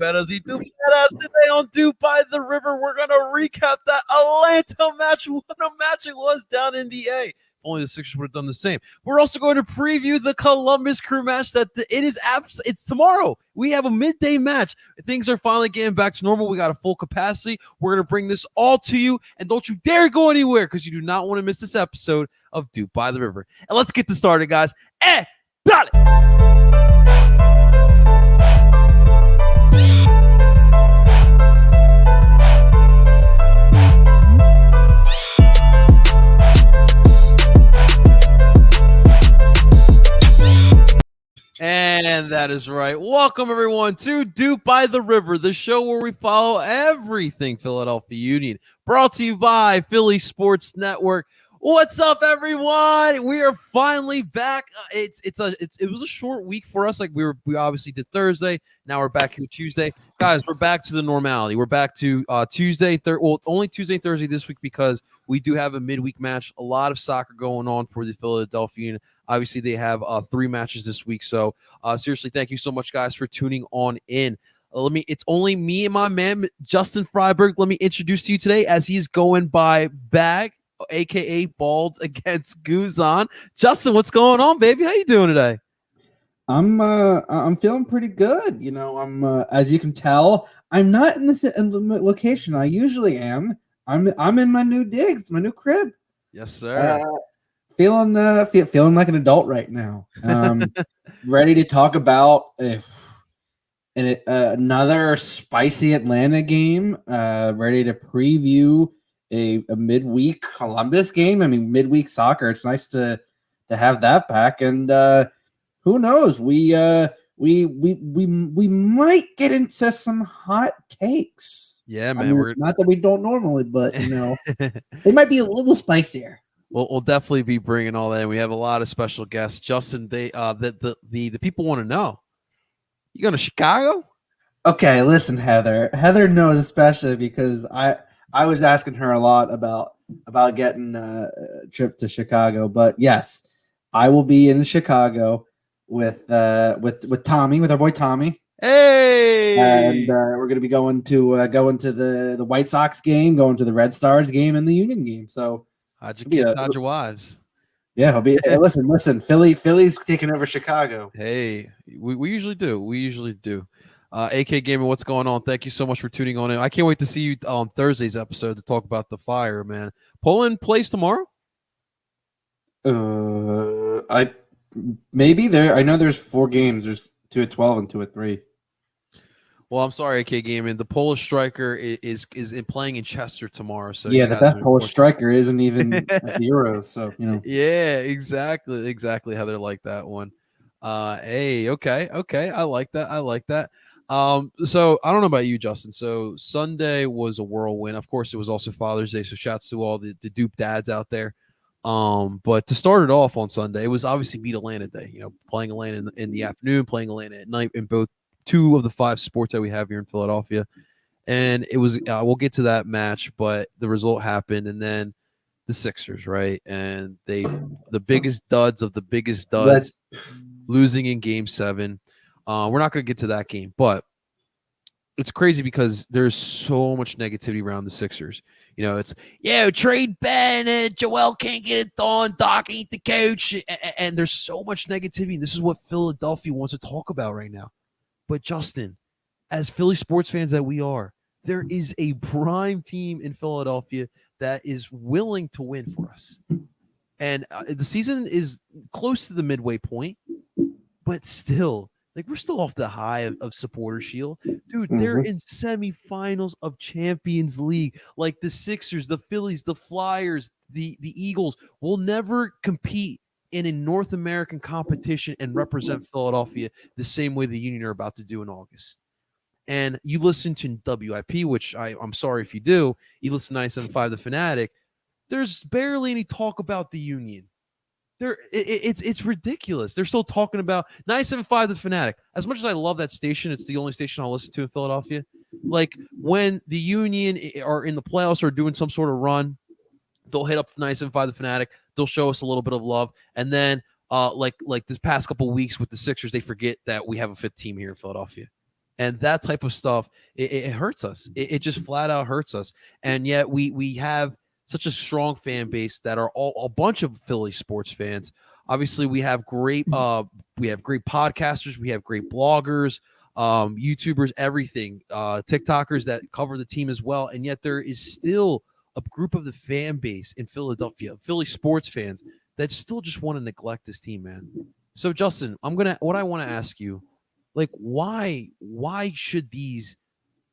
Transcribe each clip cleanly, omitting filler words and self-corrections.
Fantasy Doop us today on Doop by the River. We're going to recap that Atlanta match. What a match it was down in the A. If only the Sixers would have done the same. We're also going to preview the Columbus Crew match. It's tomorrow. We have a midday match. Things are finally getting back to normal. We got a full capacity. We're going to bring this all to you. And don't you dare go anywhere because you do not want to miss this episode of Doop by the River. And let's get this started, guys. Dale! And that is right. Welcome, everyone, to Doop by the River, the show where we follow everything Philadelphia Union. Brought to you by Philly Sports Network. What's up, everyone? We are finally back. It was a short week for us. Like we obviously did Thursday. Now we're back here Tuesday, guys. We're back to the normality. We're back to Tuesday. Only Tuesday and Thursday this week because we do have a midweek match. A lot of soccer going on for the Philadelphia Union. Obviously, they have 3 matches this week. So seriously, thank you so much, guys, for tuning on in. It's only me and my man Justin Freiberg. Let me introduce to you today as he's going by Bag, aka Bald against Guzan. Justin, what's going on, baby? How you doing today? I'm feeling pretty good. You know, I'm as you can tell, I'm not in the location I usually am. I'm in my new digs, my new crib. Yes, sir. Feeling like an adult right now. Ready to talk about another spicy Atlanta game. Ready to preview a midweek Columbus game. I mean, midweek soccer. It's nice to have that back. And who knows? We might get into some hot takes. Yeah, man. I mean, not that we don't normally, but you know, they might be a little spicier. We'll definitely be bringing all that in. We have a lot of special guests. Justin, the people want to know. You going to Chicago? Okay, listen, Heather. Heather knows especially because I was asking her a lot about getting a trip to Chicago. But yes, I will be in Chicago with Tommy, with our boy Tommy. Hey, and we're gonna be going to the White Sox game, going to the Red Stars game, and the Union game. So. How'd your kids? How'd your wives? Yeah, I'll be. Listen. Philly's taking over Chicago. Hey, we usually do. AK Gamer, what's going on? Thank you so much for tuning on in. I can't wait to see you on Thursday's episode to talk about the Fire, man. Poland plays tomorrow. I know there's 4 games. There's 2 at 12 and 2 at 3. Well, I'm sorry, AK Gaming. The Polish striker is playing in Chester tomorrow. So yeah, the best Polish striker isn't even at the Euros. So you know. Yeah, exactly how they're like that one. Hey, okay, I like that. So I don't know about you, Justin. So Sunday was a whirlwind. Of course, it was also Father's Day. So shouts to all the Doop dads out there. But to start it off on Sunday, it was obviously beat Atlanta Day. You know, playing Atlanta in the afternoon, playing Atlanta at night in both 2 of the 5 sports that we have here in Philadelphia. And it was, we'll get to that match, but the result happened. And then the Sixers, right? And the biggest duds of the biggest duds, losing in Game 7. We're not going to get to that game, but it's crazy because there's so much negativity around the Sixers. You know, it's, trade Ben, Joel can't get it done, Doc ain't the coach. And there's so much negativity. This is what Philadelphia wants to talk about right now. But Justin, as Philly sports fans that we are, there is a prime team in Philadelphia that is willing to win for us. And the season is close to the midway point, but still, like we're still off the high of Supporter Shield. Dude, they're in semifinals of Champions League. Like the Sixers, the Phillies, the Flyers, the Eagles will never compete in a North American competition and represent Philadelphia the same way the Union are about to do in August. And you listen to WIP, which I'm sorry if you do, you listen to 97.5 The Fanatic, there's barely any talk about the Union. It's ridiculous. They're still talking about 97.5 The Fanatic. As much as I love that station, it's the only station I'll listen to in Philadelphia. Like when the Union are in the playoffs or doing some sort of run, they'll hit up 97.5 The Fanatic. They'll show us a little bit of love. And then like this past couple of weeks with the Sixers, they forget that we have a 5th team here in Philadelphia. And that type of stuff, it hurts us. It just flat out hurts us. And yet we have such a strong fan base that are all a bunch of Philly sports fans. Obviously, we have great podcasters, we have great bloggers, YouTubers, everything, TikTokers that cover the team as well. And yet there is still a group of the fan base in Philadelphia, Philly sports fans, that still just want to neglect this team, man. So Justin, what I want to ask you, like, why should these,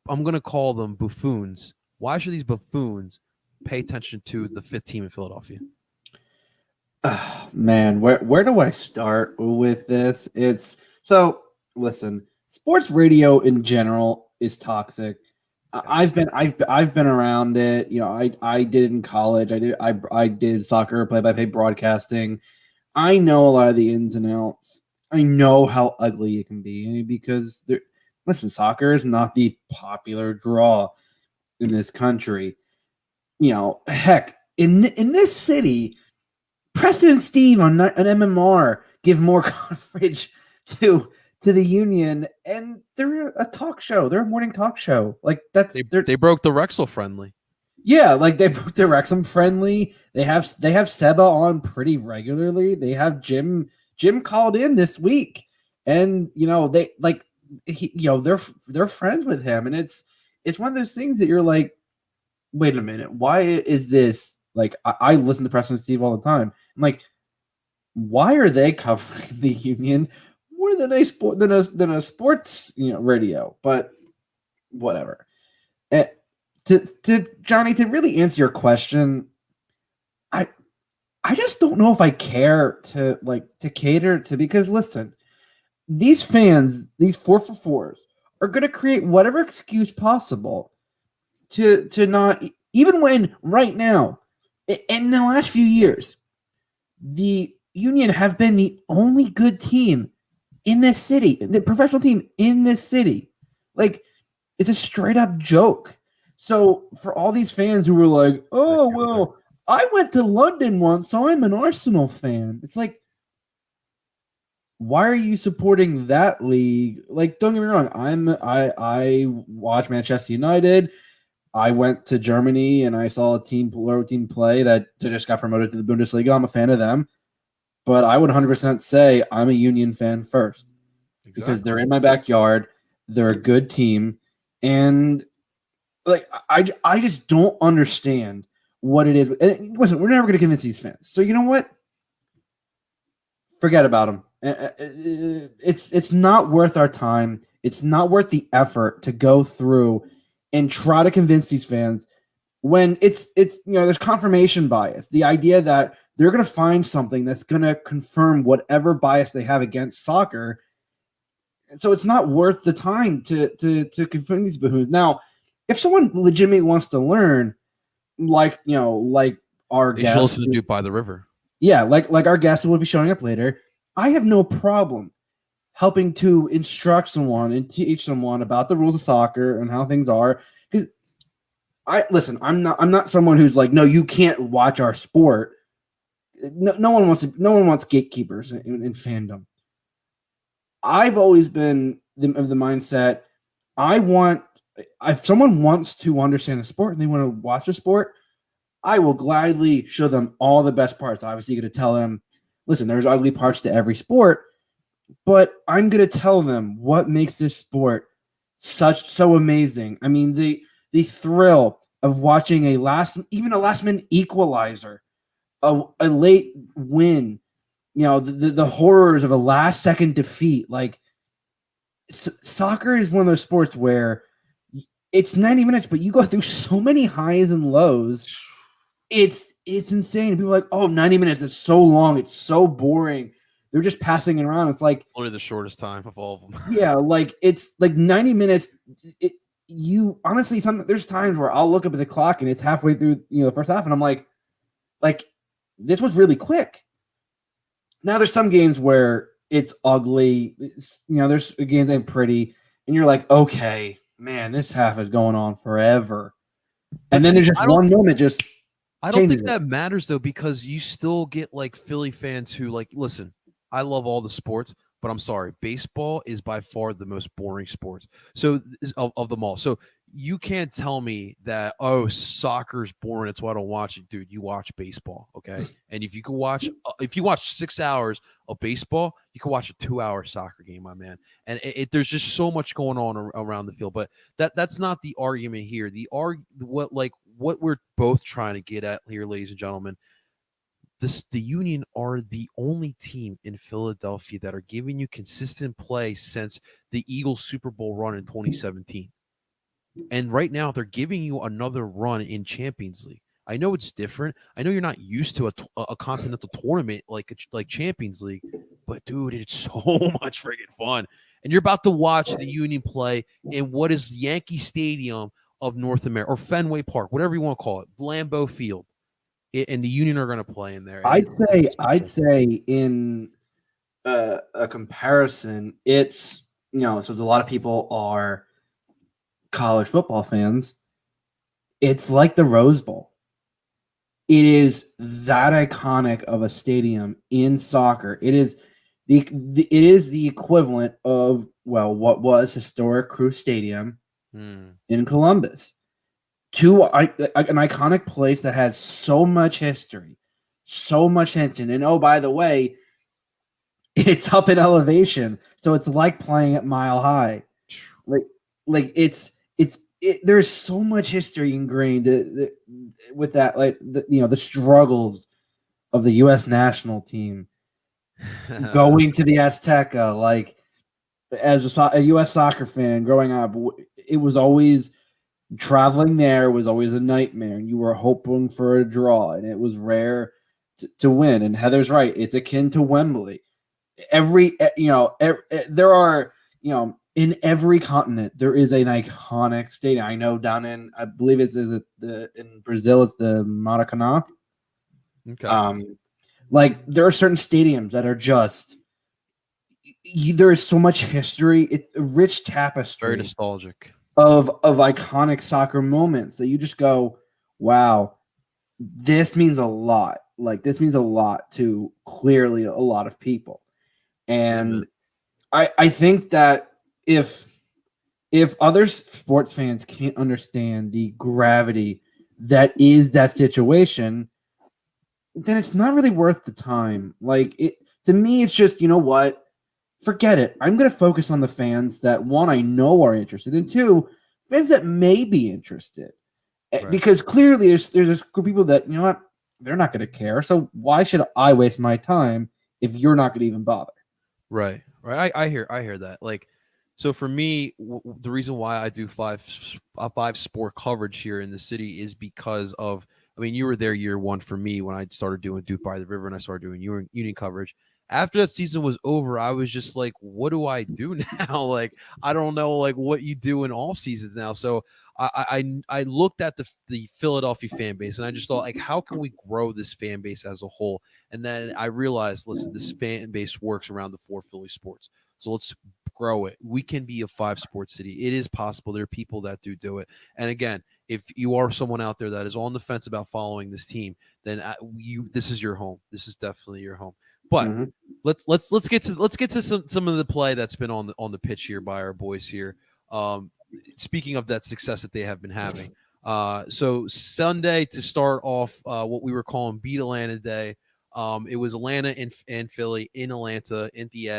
I'm gonna call them buffoons, why should these buffoons pay attention to the fifth team in Philadelphia? Man, where do I start with this? It's so listen, sports radio in general is toxic. I've Yes. been around it. You know, I did it in college. I did soccer play by play broadcasting. I know a lot of the ins and outs. I know how ugly it can be because listen, soccer is not the popular draw in this country. You know, heck, in this city, Preston and Steve on an MMR give more coverage to the Union, and they're a talk show. They're a morning talk show. Like They they're they broke the Rexel friendly. yeah, like they're Wrexham friendly. They have Seba on pretty regularly. They have Jim called in this week, and you know they're friends with him, and it's one of those things that you're like, wait a minute, why is this like I listen to Preston and Steve all the time. I'm like, why are they covering the Union more than a sports radio? But whatever. Eh, to Johnny, to really answer your question, I I just don't know if I care to cater to, because listen, these fans, these 4 for 4s, are going to create whatever excuse possible to not, even when right now in the last few years the Union have been the only good team in this city, the professional team in this city. Like, it's a straight up joke. So for all these fans who were like, "Oh well, I went to London once, so I'm an Arsenal fan," it's like, why are you supporting that league? Like, don't get me wrong, I watch Manchester United. I went to Germany and I saw a team play that just got promoted to the Bundesliga. I'm a fan of them, but I would 100% say I'm a Union fan first because they're in my backyard. They're a good team, and like I just don't understand what it is. And listen, we're never going to convince these fans. So you know what? Forget about them. It's not worth our time. It's not worth the effort to go through and try to convince these fans when it's there's confirmation bias. The idea that they're going to find something that's going to confirm whatever bias they have against soccer. So it's not worth the time to confirm these bahoons. Now, if someone legitimately wants to learn, like our They should guest, listen to Duke by the River. yeah, like our guest will be showing up later, I have no problem helping to instruct someone and teach someone about the rules of soccer and how things are. Because I'm not someone who's like, no, you can't watch our sport. No one wants gatekeepers in fandom. I've always been of the mindset, if someone wants to understand the sport and they want to watch the sport, I will gladly show them all the best parts. Obviously, you're going to tell them, listen, there's ugly parts to every sport, but I'm going to tell them what makes this sport so amazing. I mean, the thrill of watching a last minute equalizer, a late win, the horrors of a last second defeat. Like, soccer is one of those sports where it's 90 minutes, but you go through so many highs and lows. It's insane. People are like, oh, 90 minutes, it's so long, it's so boring. They're just passing it around. It's like Only the shortest time of all of them. yeah, like it's like 90 minutes. You honestly, there's times where I'll look up at the clock and it's halfway through, the first half, and I'm like this was really quick. Now there's some games where it's ugly. There's games that ain't pretty, and you're like, okay, man, this half is going on forever. And then there's just one moment just. I don't think that matters though, because you still get like Philly fans who like, listen, I love all the sports, but I'm sorry, baseball is by far the most boring sports. So of them all. So you can't tell me that, oh, soccer's boring, that's why I don't watch it. Dude, you watch baseball, okay? And if you watch 6 hours of baseball, you can watch a 2 hour soccer game, my man. And there's just so much going on around the field. But that's not the argument here. What we're both trying to get at here, ladies and gentlemen, the Union are the only team in Philadelphia that are giving you consistent play since the Eagles Super Bowl run in 2017. And right now, they're giving you another run in Champions League. I know it's different. I know you're not used to a continental tournament like Champions League, but dude, it's so much freaking fun. And you're about to watch the Union play in what is Yankee Stadium of North America, or Fenway Park, whatever you want to call it, Lambeau Field, and the Union are going to play in there. I'd say in a comparison, it's so a lot of people are college football fans. It's like the Rose Bowl. It is that iconic of a stadium in soccer. It is the equivalent of what was historic Crew Stadium in Columbus. An iconic place that has so much history, so much tension, and oh, by the way, it's up in elevation, so it's like playing at Mile High. There's so much history ingrained with that, the struggles of the U.S. national team going to the Azteca. Like, as a U.S. soccer fan growing up, it was always traveling there was always a nightmare, and you were hoping for a draw, and it was rare to win. And Heather's right; it's akin to Wembley. There are in every continent there is an iconic stadium. I know down in, I believe in Brazil it's the Maracanã. Okay. Like, there are certain stadiums that are just there is so much history. It's a rich tapestry, Very nostalgic of iconic soccer moments that you just go, wow, this means a lot. Like, this means a lot to clearly a lot of people. And I think that if other sports fans can't understand the gravity that is that situation, then it's not really worth the time. Like, to me, it's just, you know what? Forget it. I'm going to focus on the fans that, one, I know are interested, and two, fans that may be interested. Right. Because clearly there's a group of people that, you know what, they're not going to care. So why should I waste my time if you're not going to even bother? Right. I hear that. Like, so for me, the reason why I do five sport coverage here in the city is because of, I mean, you were there year one for me when I started doing DOOP by the River, and I started doing Union coverage. After that season was over, I was just like, what do I do now? Like, I don't know, like, what you do in all seasons now. So I looked at the Philadelphia fan base, and I just thought, like, how can we grow this fan base as a whole? And then I realized, listen, this fan base works around the 4 Philly sports. So let's grow it. We can be a 5 sports city. It is possible. There are people that do it. And again, if you are someone out there that is on the fence about following this team, then this is your home. This is definitely your home. But let's get to some of the play that's been on the pitch here by our boys here. Speaking of that success that they have been having, so Sunday to start off, what we were calling Beat Atlanta Day. It was Atlanta and Philly in Atlanta in the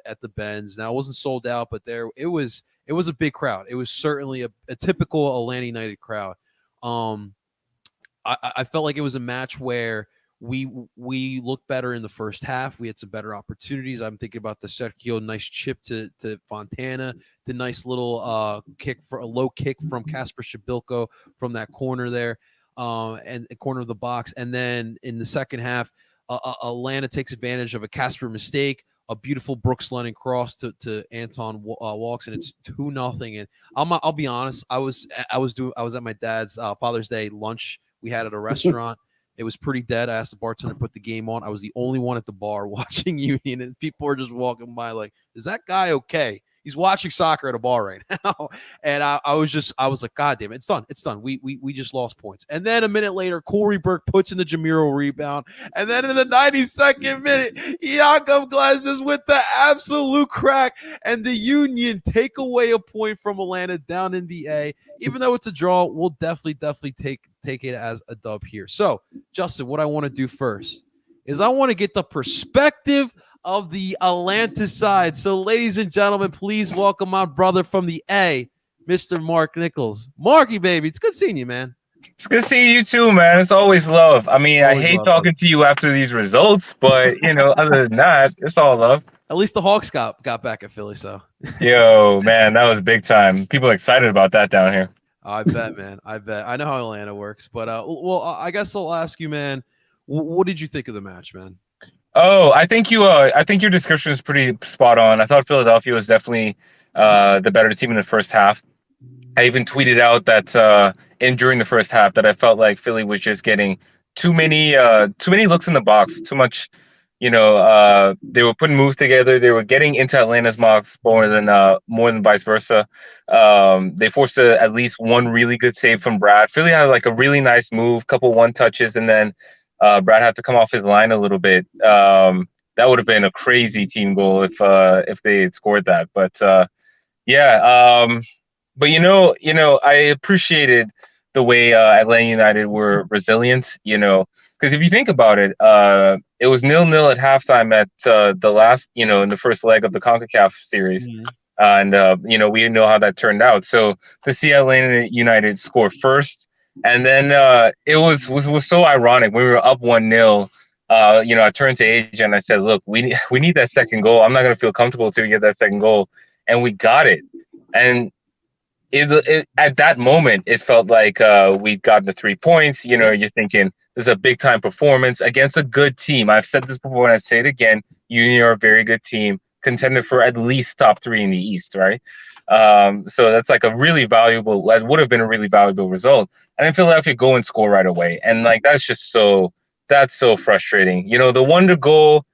at the Benz. Now, it wasn't sold out, but it was a big crowd. It was certainly a typical Atlanta United crowd. I felt like it was a match where we looked better in the first half. We had some better opportunities. I'm thinking about the Sergio nice chip to Fontana, the nice little low kick from Kasper Shabilko from that corner there, and the corner of the box. And then in the second half, Atlanta takes advantage of a Kasper mistake, a beautiful Brooks Lennon cross to Anton Walks, and it's 2-0. And I'll be honest, I was at my dad's Father's Day lunch we had at a restaurant. It was pretty dead. I asked the bartender to put the game on. I was the only one at the bar watching Union, and people were just walking by like, is that guy okay? He's watching soccer at a bar right now. And I was like, God damn it, it's done. We just lost points. And then a minute later, Corey Burke puts in the Jamiro rebound. And then in the 92nd minute, Jakob Glesnes with the absolute crack. And the Union take away a point from Atlanta down in the A. Even though it's a draw, we'll definitely take it as a dub here. So, Justin, what I want to do first is I want to get the perspective of the Atlanta side. So, ladies and gentlemen, please welcome my brother from the A, Mr. Mark Nichols. Marky, baby, it's good seeing you, man. It's good seeing you too, man. It's always love. I mean, Always I hate love, talking brother. to you after these results, but other than that, it's all love. At least the Hawks got back at Philly, so. Yo, man, that was big time. People are excited about that down here. I bet, man. I bet. I know how Atlanta works, but I guess I'll ask you, man. What did you think of the match, man? Oh, I think your description is pretty spot on. I thought Philadelphia was definitely the better team in the first half. I even tweeted out that during the first half that I felt like Philly was just getting too many looks in the box, too much. They were putting moves together. They were getting into Atlanta's box more than vice versa. They forced at least one really good save from Brad. Philly had like a really nice move, couple one touches, and then Brad had to come off his line a little bit. That would have been a crazy team goal if they had scored that. But yeah. But I appreciated the way Atlanta United were resilient. Because if you think about it, it was 0-0 at halftime at the last, in the first leg of the CONCACAF series, and we know how that turned out. So to see Atlanta United score first, and then it was so ironic when we were up 1-0. I turned to AJ and I said, "Look, we need that second goal. I'm not going to feel comfortable till we get that second goal," and we got it, and. At that moment, it felt like we got the 3 points. You're thinking this is a big time performance against a good team. I've said this before and I say it again. Union are a very good team, contender for at least top 3 in the East, right? So that's like that would have been a really valuable result. And then Philadelphia go and score right away. And like that's so frustrating. The wonder goal.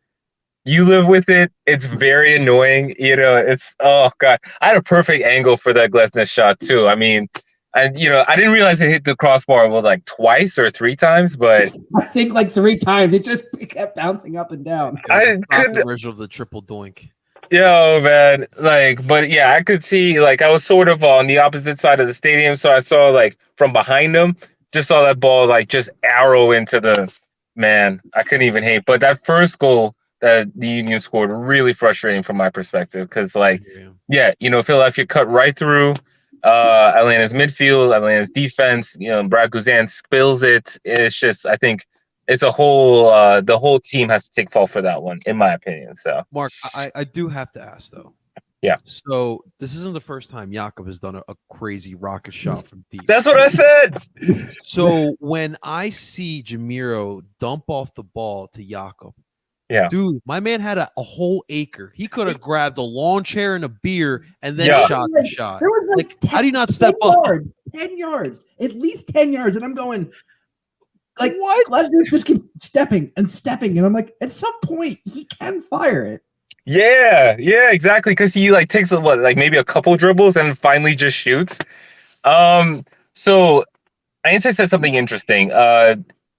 You live with it. It's very annoying. It's, oh God. I had a perfect angle for that Glesnes shot too. I mean, I didn't realize it hit the crossbar like twice or 3 times, but I think like 3 times. It kept bouncing up and down. It was the version of the triple doink. Yo, man. But yeah, I could see I was sort of on the opposite side of the stadium, so I saw from behind him, just saw that ball just arrow into the man. I couldn't even hate. But that first goal that the Union scored really frustrating from my perspective because Philadelphia cut right through Atlanta's midfield, Atlanta's defense. Brad Guzan spills it. It's just I think it's the whole team has to take fault for that one, in my opinion. So Mark, I do have to ask though. Yeah. So this isn't the first time Jakob has done a crazy rocket shot from deep. That's what I said. So when I see Jamiro dump off the ball to Jakob, yeah, dude, my man had a whole acre. He could have grabbed a lawn chair and a beer and then shot the shot. There was 10, how do you not step up? 10 yards, at least 10 yards. And I'm going, what? Glesnes just keep stepping. And I'm like, at some point, he can fire it. Yeah, exactly. Because he takes maybe a couple dribbles and finally just shoots. So I said something interesting.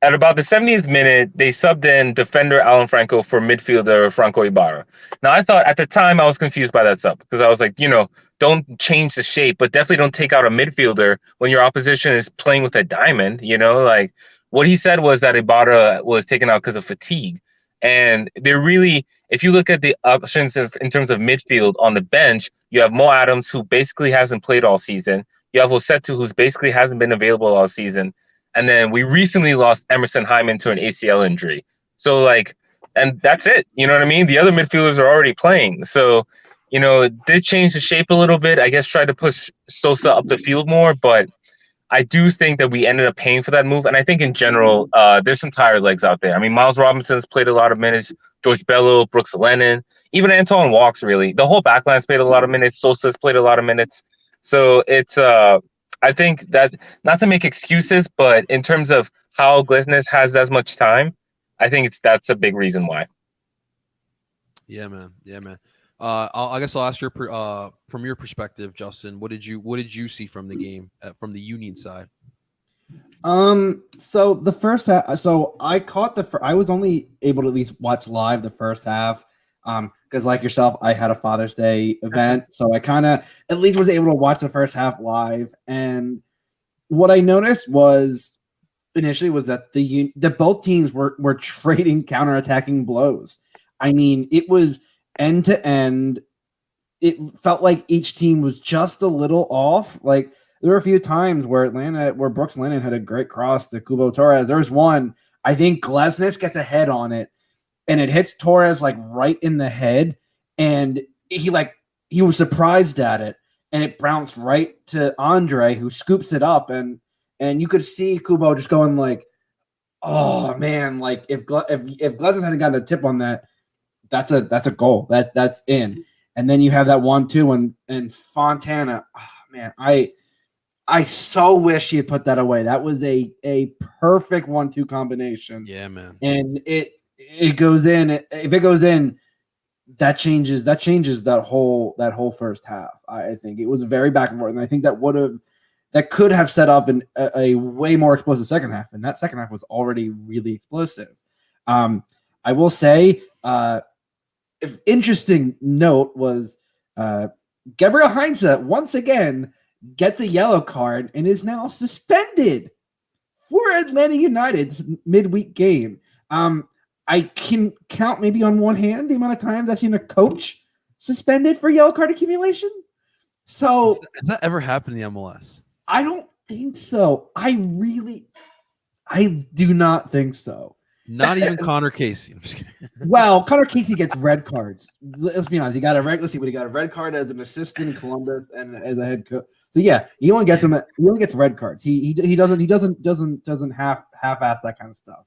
At about the 70th minute, they subbed in defender Alan Franco for midfielder Franco Ibarra. Now, I thought at the time I was confused by that sub because I was like, don't change the shape, but definitely don't take out a midfielder when your opposition is playing with a diamond. What he said was that Ibarra was taken out because of fatigue. And they're really, if you look at the options in terms of midfield on the bench, you have Mo Adams, who basically hasn't played all season. You have Osetu, who's basically hasn't been available all season. And then we recently lost Emerson Hyman to an ACL injury. So and that's it. You know what I mean? The other midfielders are already playing. So, it did change the shape a little bit. I guess tried to push Sosa up the field more, but I do think that we ended up paying for that move. And I think in general, there's some tired legs out there. I mean, Miles Robinson's played a lot of minutes, George Bello, Brooks Lennon, even Anton Walks, really. The whole backline's played a lot of minutes. Sosa's played a lot of minutes. So it's I think that, not to make excuses, but in terms of how Glesnes has as much time, I think that's a big reason why. Yeah, man. I guess I'll ask from your perspective, Justin. What did you see from the game from the Union side? So the first half, so I was only able to at least watch live the first half. Because like yourself, I had a Father's Day event, so I kind of at least was able to watch the first half live. And what I noticed was initially was that that both teams were trading counterattacking blows. I mean, it was end to end. It felt like each team was just a little off. Like there were a few times where Brooks Lennon had a great cross to Kubo Torres. There was one, I think Glesnes gets a head on it, and it hits Torres like right in the head, and he was surprised at it, and it bounced right to Andre, who scoops it up, and you could see Kubo just going like, "Oh man!" Like if Glesnes hadn't gotten a tip on that, that's a goal. That's in. And then you have that 1-2 and Fontana. Oh, man, I so wish she had put that away. That was a perfect 1-2 combination. Yeah, man. And it goes in. If it goes in, that changes that whole first half. I think it was very back and forth, and I think that could have set up a way more explosive second half. And that second half was already really explosive. I will say. Interesting note was Gabriel Heinze once again gets a yellow card and is now suspended for Atlanta United's midweek game. I can count maybe on one hand the amount of times I've seen a coach suspended for yellow card accumulation. So has that ever happened in the MLS? I don't think so. I do not think so. Not even Connor Casey. I'm just kidding. Well, Connor Casey gets red cards. Let's be honest. He got a red. Let's see what he got. A red card as an assistant in Columbus and as a head coach. So yeah, he only gets red cards. He doesn't half-ass that kind of stuff.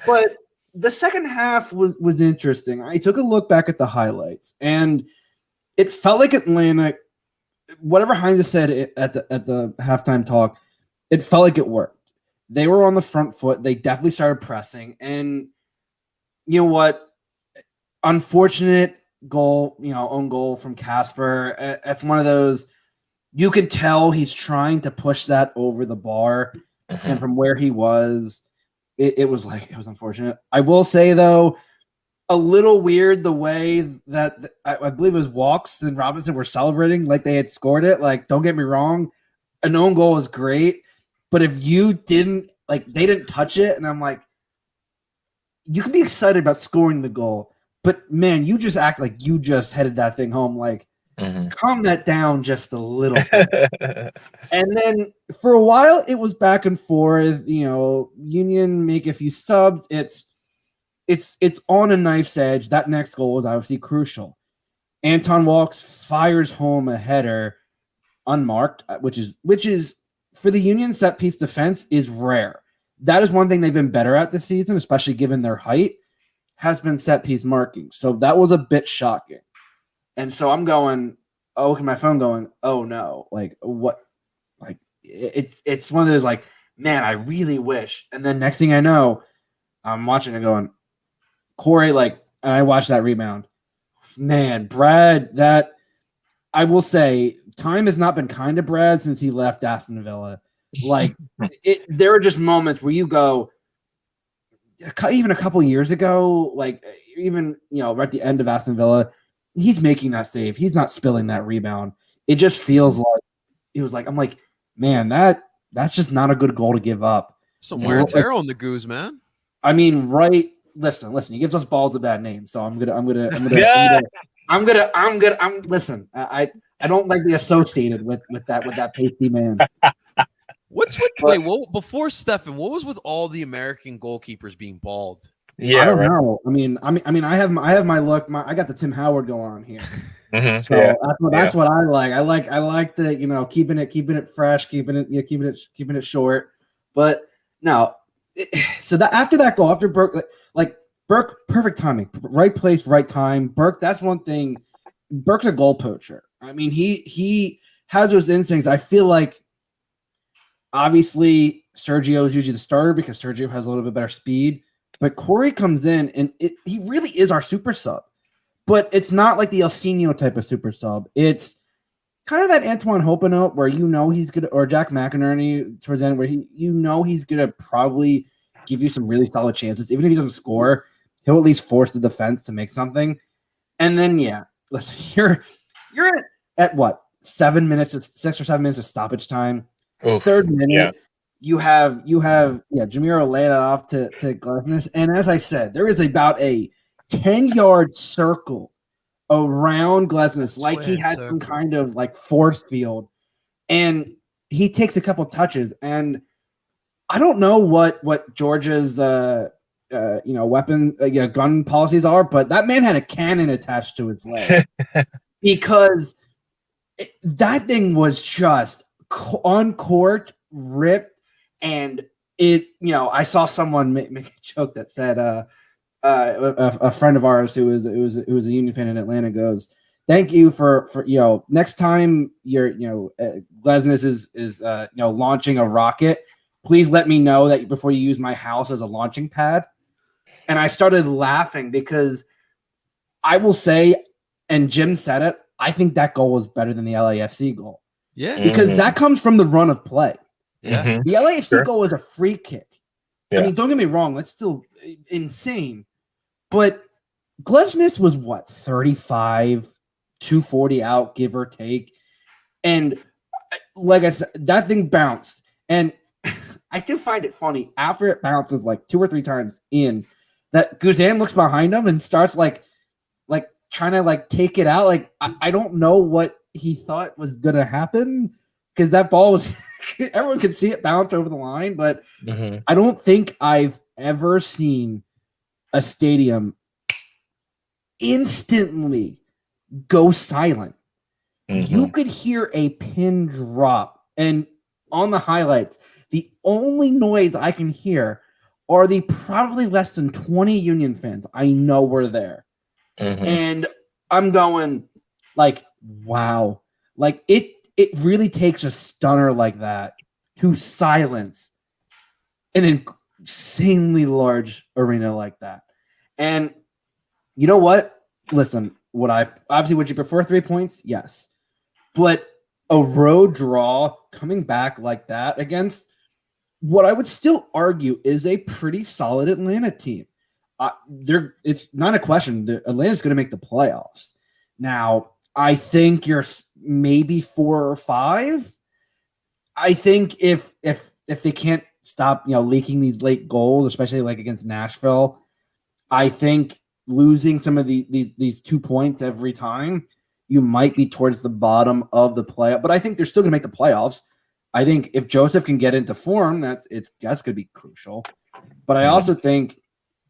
But the second half was interesting. I took a look back at the highlights, and it felt like Atlanta. Whatever Heinze said at the halftime talk, it felt like it worked. They were on the front foot. They definitely started pressing. And you know what? Unfortunate goal, own goal from Casper. It's one of those, you can tell he's trying to push that over the bar. Mm-hmm. And from where he was, it was unfortunate. I will say, though, a little weird the way that I believe it was Walks and Robinson were celebrating like they had scored it. Like, don't get me wrong. An own goal is great. But if you didn't, they didn't touch it, and I'm like, you can be excited about scoring the goal, but man, you just act like you just headed that thing home. Like, calm that down just a little bit. And then for a while, it was back and forth. Union make a few subs. It's on a knife's edge. That next goal was obviously crucial. Anton Walks fires home a header unmarked, which is for the Union set piece defense is rare. That is one thing they've been better at this season, especially given their height, has been set piece marking. So that was a bit shocking. And so I'm going, look at my phone going, oh no, what? It's one of those man, I really wish. And then next thing I know, I'm watching it going, Corey, and I watched that rebound. Man, Brad, that I will say, time has not been kind to Brad since he left Aston Villa. There are just moments where you go, even a couple years ago, even right at the end of Aston Villa, he's making that save. He's not spilling that rebound. It just feels like it was I'm like, man, that's just not a good goal to give up. Some wear and tear on the goose, man. I mean, right? Listen. He gives us balls a bad name, so I'm gonna. Listen, I don't like to be associated with that pasty man. Before Stefan, what was with all the American goalkeepers being bald? Yeah, I don't know. I mean, I have my look. I got the Tim Howard going on here. Mm-hmm. So that's what I like. I like the keeping it fresh, keeping it short. But no, so that after that goal, after Burke, Burke, perfect timing, right place, right time. Burke, that's one thing. Burke's a goal poacher. I mean, he has those instincts. I feel like obviously Sergio is usually the starter because Sergio has a little bit better speed. But Corey comes in and he really is our super sub. but it's not like the Elsinio type of super sub. It's kind of that Antoine Hopenote where he's good, or Jack McInerney towards the end where he's gonna probably give you some really solid chances. Even if he doesn't score, he'll at least force the defense to make something. And then listen, you're at what 6 or 7 minutes of stoppage time. Oof, Third minute, you have Jamiro lay that off to Glesnes. And as I said, there is about a 10-yard circle around Glesnes, like he had some kind of like force field, and he takes a couple touches. And I don't know what Georgia's gun policies are, but that man had a cannon attached to his leg because that thing was just on court, ripped, and it. I saw someone make a joke that said, a friend of ours who was a Union fan in Atlanta goes, "Thank you for next time your Glesnes is launching a rocket, please let me know that before you use my house as a launching pad." And I started laughing because I will say, and Jim said it, I think that goal was better than the LAFC goal. Yeah. Because that comes from the run of play. Yeah. The LAFC goal was a free kick. Yeah. I mean, don't get me wrong, that's still insane. But Glesnes was what, 35, 240 out, give or take. And like I said, that thing bounced. And I do find it funny after it bounces like 2 or 3 times in that Guzan looks behind him and starts like trying to like take it out. Like I don't know what he thought was gonna happen because that ball was everyone could see it bounce over the line, but I don't think I've ever seen a stadium instantly go silent. You could hear a pin drop, and on the highlights, the only noise I can hear are the probably less than 20 Union fans I know were there. And I'm going like, wow. Like it really takes a stunner like that to silence an insanely large arena like that. And you know what? Listen, would you prefer 3 points? Yes. But a road draw coming back like that against what I would still argue is a pretty solid Atlanta team. It's not a question. Atlanta's going to make the playoffs. Now, I think you're maybe 4 or 5. I think if they can't stop, leaking these late goals, especially like against Nashville, I think losing some of these 2 points every time, you might be towards the bottom of the playoff. But I think they're still going to make the playoffs. I think if Joseph can get into form, that's going to be crucial. But I also think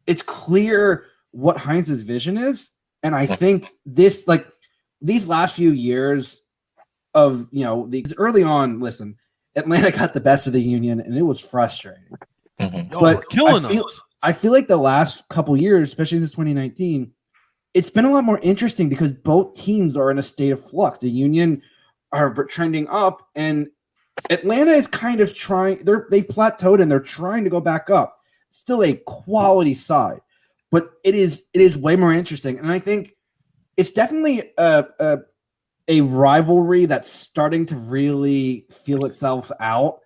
it's clear what Heinz's vision is, and I think these last few years of early on. Listen, Atlanta got the best of the Union, and it was frustrating. But I feel like the last couple years, especially since 2019, it's been a lot more interesting because both teams are in a state of flux. The Union are trending up, and Atlanta is kind of trying. They've plateaued and they're trying to go back up. Still a quality side, but it is way more interesting. And I think it's definitely a rivalry that's starting to really feel itself out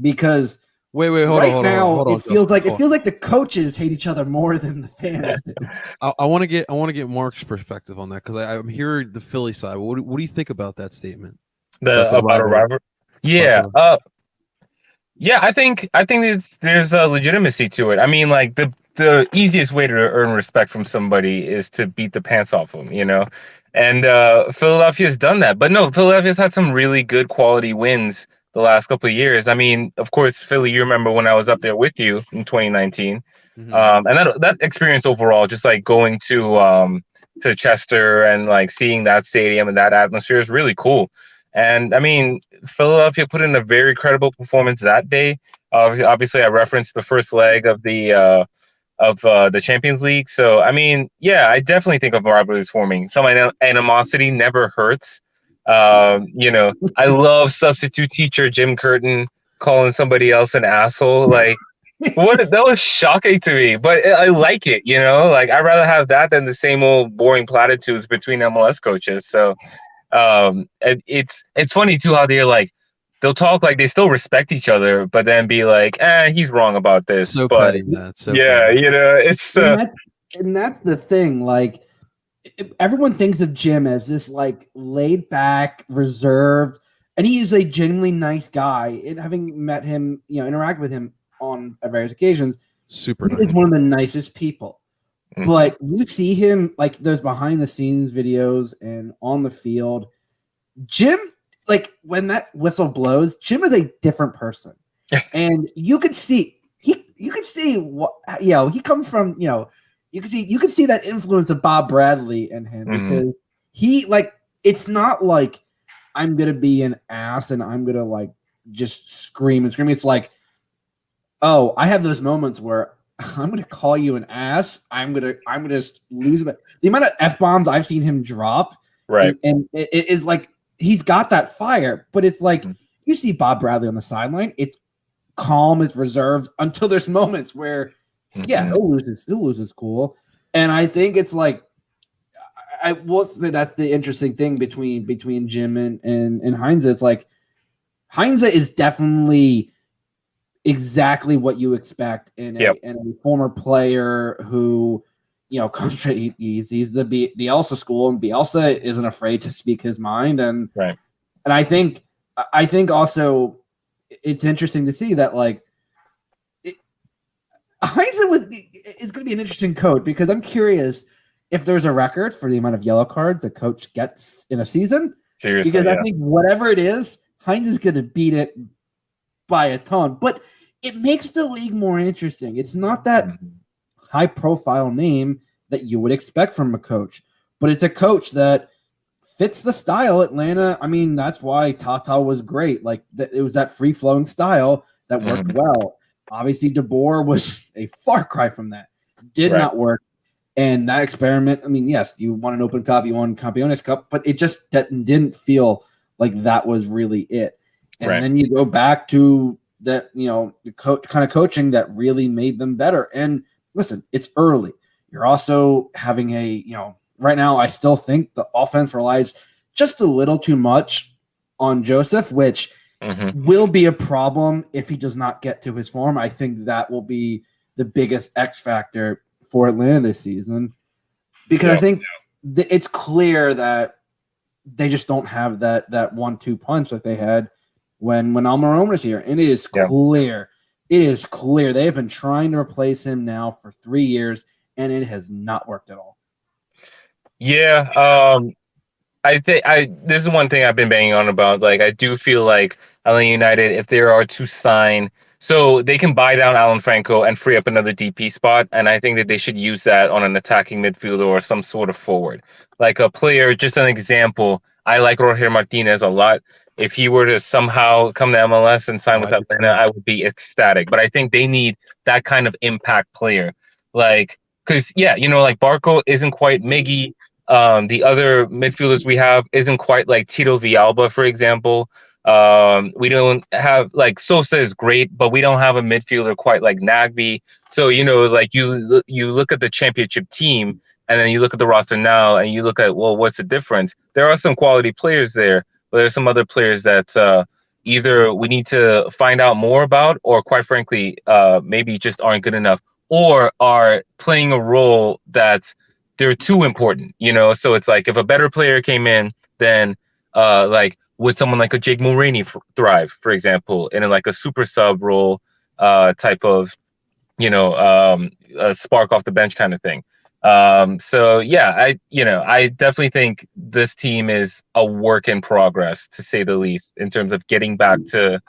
because hold on. It feels like the coaches hate each other more than the fans do. I want to get Mark's perspective on that because I'm hearing the Philly side. What do you think about that statement? About a rivalry? Yeah. Yeah, I think there's a legitimacy to it. I mean, like the easiest way to earn respect from somebody is to beat the pants off them, And Philadelphia's done that. But no, Philadelphia's had some really good quality wins the last couple of years. I mean, of course, Philly, you remember when I was up there with you in 2019. And that experience overall, just like going to Chester and like seeing that stadium and that atmosphere is really cool. And I mean, Philadelphia put in a very credible performance that day. Obviously, I referenced the first leg of the Champions League. So I mean, yeah, I definitely think of rivalries forming. Some animosity never hurts. I love substitute teacher Jim Curtin calling somebody else an asshole. Like What that was shocking to me, but I like it. Like I'd rather have that than the same old boring platitudes between MLS coaches. So and it's funny too how they'll talk like they still respect each other, but then be like, he's wrong about this. So But petty, man. It's so yeah, funny. it's And that's the thing. Like, everyone thinks of Jim as this like laid back, reserved, and he is a genuinely nice guy. And having met him, interact with him on various occasions, Super he nice. is one of the nicest people. Mhm. But you see him like those behind the scenes videos and on the field. Jim, like when that whistle blows, Jim is a different person, and you could see what he comes from. You could see that influence of Bob Bradley in him because he it's not like I'm gonna be an ass and I'm gonna like just scream and scream. It's like, oh, I have those moments where I'm gonna call you an ass. I'm gonna just lose it. The amount of F-bombs I've seen him drop, right. and it is like he's got that fire, but it's like you see Bob Bradley on the sideline. It's calm, it's reserved until there's moments where, he'll lose his cool. And I think it's like I will say that's the interesting thing between Jim and Heinze. It's like Heinze is definitely exactly what you expect in a former player who comes from he's the Bielsa school, and Bielsa isn't afraid to speak his mind, and Right. and I think also it's interesting to see that like Heinze is going to be an interesting coach because I'm curious if there's a record for the amount of yellow cards the coach gets in a season. Seriously, because I think whatever it is, Heinze is going to beat it by a ton. But it makes the league more interesting. It's not that high-profile name that you would expect from a coach, but it's a coach that fits the style Atlanta. I mean, that's why Tata was great. Like it was that free-flowing style that worked well. Obviously, DeBoer was a far cry from that. Did not work. And that experiment, I mean, yes, you won an Open Cup, you won Campeones Cup, but it just didn't feel like that was really it. And then you go back to that, the kind of coaching that really made them better. And listen, it's early. You're also having right now, I still think the offense relies just a little too much on Joseph, which will be a problem if he does not get to his form. I think that will be the biggest X factor for Atlanta this season, because I think it's clear that they just don't have that 1-2 punch that they had when Almiron was here. And it is clear. It is clear they have been trying to replace him now for 3 years, and it has not worked at all. Yeah, I think this is one thing I've been banging on about. Like, I do feel like Atlanta United, if they are to sign, so they can buy down Alan Franco and free up another DP spot, and I think that they should use that on an attacking midfielder or some sort of forward, like a player. Just an example, I like Roger Martinez a lot. If he were to somehow come to MLS and sign with Atlanta, I would be ecstatic. But I think they need that kind of impact player, like because like Barco isn't quite Miggy. The other midfielders we have isn't quite like Tito Villalba, for example. We don't have like Sosa is great, but we don't have a midfielder quite like Nagby. So like you look at the championship team, and then you look at the roster now, and you look at, well, what's the difference? There are some quality players there, but there's some other players that either we need to find out more about, or quite frankly, maybe just aren't good enough, or are playing a role that they're too important, So it's like if a better player came in, then like would someone like a Jake Mulroney thrive, for example, in like a super sub role type of, a spark off the bench kind of thing. So yeah, I definitely think this team is a work in progress, to say the least, in terms of getting back to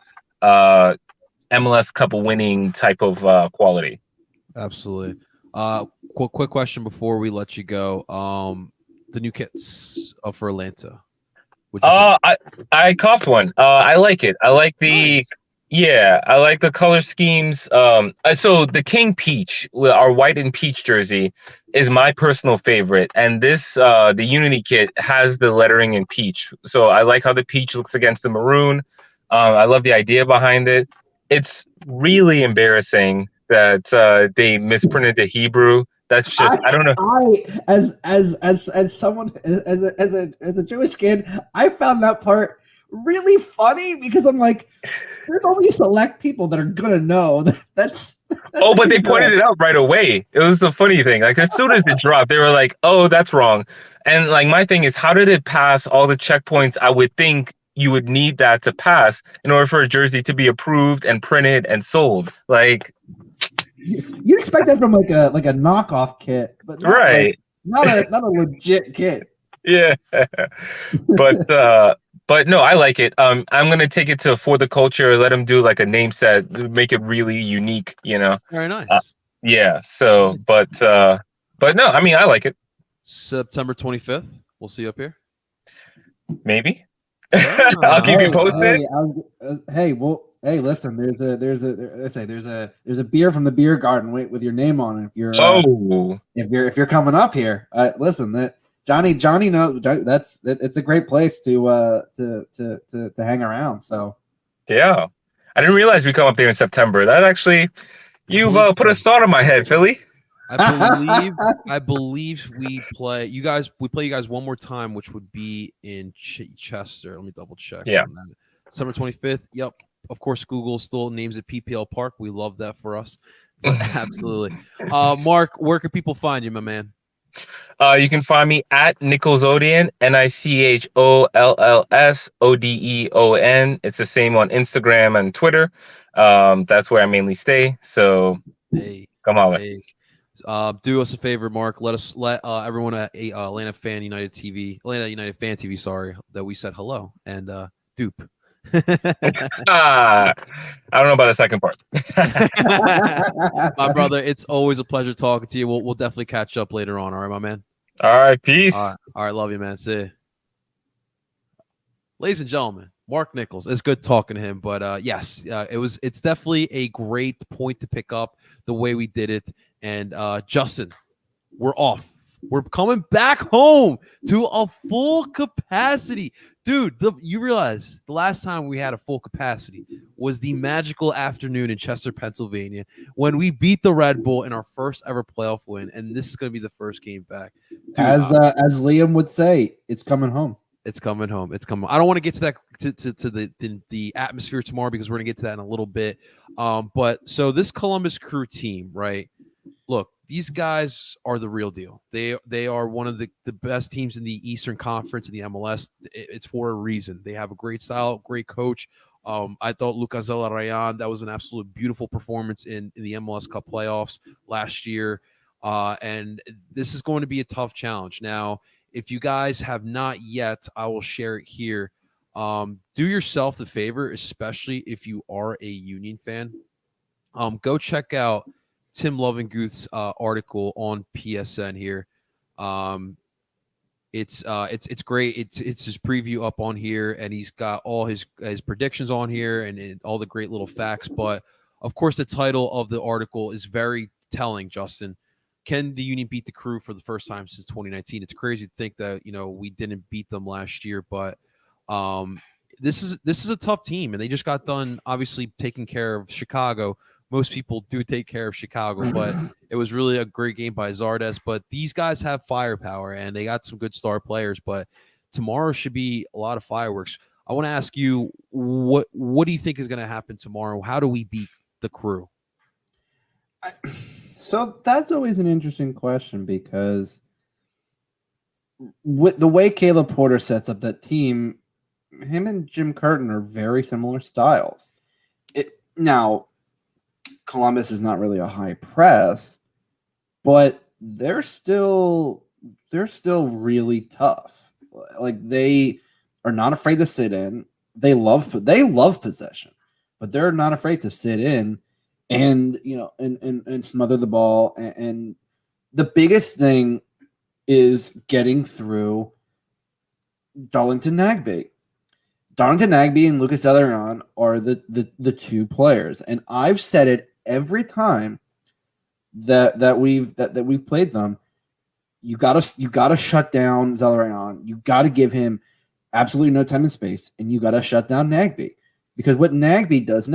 MLS Cup winning type of quality. Absolutely. Quick question before we let you go. The new kits for Atlanta. I copped one. I like it. I like the I like the color schemes. So the King Peach, our white and peach jersey, is my personal favorite, and this the Unity kit has the lettering in peach. So I like how the peach looks against the maroon. I love the idea behind it. It's really embarrassing that they misprinted the Hebrew. That's just I don't know. As someone as a Jewish kid, I found that part really funny because I'm like, there's only select people that are gonna know that's Oh, but they incorrect. pointed it out right away. It was the funny thing. Like as soon as it dropped, they were like, "Oh, that's wrong." And like my thing is, how did it pass all the checkpoints? I would think you would need that to pass in order for a jersey to be approved and printed and sold. Like, You'd expect that from like a knockoff kit, but right. not a legit kit. Yeah. But no, I like it. I'm gonna take it to For the Culture, let them do like a name set, make it really unique, you know. Very Uh, nice. yeah, so but no, I mean I like it. September 25th. We'll see you up here. Maybe. I'll keep you Ah, posted. Hey, listen. There's a beer from the beer garden. Wait, with your name on it. Oh, If you're coming up here, listen. That Johnny knows. It's a great place to hang around. So yeah. I didn't realize we come up there in September. That actually you've believe put a so. thought in my head, Philly. I believe we play you guys. We play you guys one more time, which would be in Chester. Let me double check Yeah. on that. December 25th. Yep. Of course, Google still names it PPL Park. We love that for us. But absolutely. Mark, where can people find you, my man? You can find me at Nicholsodian, NichollsOdeon. It's the same on Instagram and Twitter. That's where I mainly stay. So Hey, come on. hey. Do us a favor, Mark. Let everyone at Atlanta Fan United TV, Atlanta United Fan TV, sorry, that we said hello and dupe. I don't know about the second part. My brother, it's always a pleasure talking to you. We'll definitely catch up later on. All right, my man. All right, peace. All right, love you, man. See you. Ladies and gentlemen, Mark Nichols. It's good talking to him, but yes, it's definitely a great point to pick up the way we did it. And Justin, we're off. We're coming back home to a full capacity. Dude, you realize the last time we had a full capacity was the magical afternoon in Chester, Pennsylvania, when we beat the Red Bull in our first ever playoff win. And this is going to be the first game back. Dude, as Liam would say, it's coming home. It's coming home. It's coming. I don't want to get to that to the atmosphere tomorrow because we're going to get to that in a little bit. But so this Columbus Crew team, right? Look, these guys are the real deal. They are one of the best teams in the Eastern Conference in the MLS. It's for a reason. They have a great style, great coach. I thought Lucas Zelarayan, that was an absolute beautiful performance in the MLS Cup playoffs last year. And this is going to be a tough challenge. Now, if you guys have not yet, I will share it here. Do yourself the favor, especially if you are a Union fan. Go check out Tim Lovinguth's article on PSN here. It's great. It's his preview up on here, and he's got all his predictions on here and all the great little facts. But of course, the title of the article is very telling. Justin, can the Union beat the Crew for the first time since 2019? It's crazy to think that we didn't beat them last year, but this is a tough team, and they just got done obviously taking care of Chicago. Most people do take care of Chicago, but it was really a great game by Zardes. But these guys have firepower, and they got some good star players. But tomorrow should be a lot of fireworks. I want to ask you, what do you think is going to happen tomorrow? How do we beat the Crew? So that's always an interesting question because with the way Caleb Porter sets up that team, him and Jim Curtin are very similar styles. Now, Columbus is not really a high press, but they're still really tough. Like they are not afraid to sit in. They love possession, but they're not afraid to sit in and and smother the ball. And the biggest thing is getting through Darlington Nagbe. Darlington Nagbe and Lucas Zelarayan are the two players, and I've said it every time that we've played them. You gotta shut down Zelarayan. You gotta give him absolutely no time and space, and you gotta shut down Nagbe. Because what Nagbe does,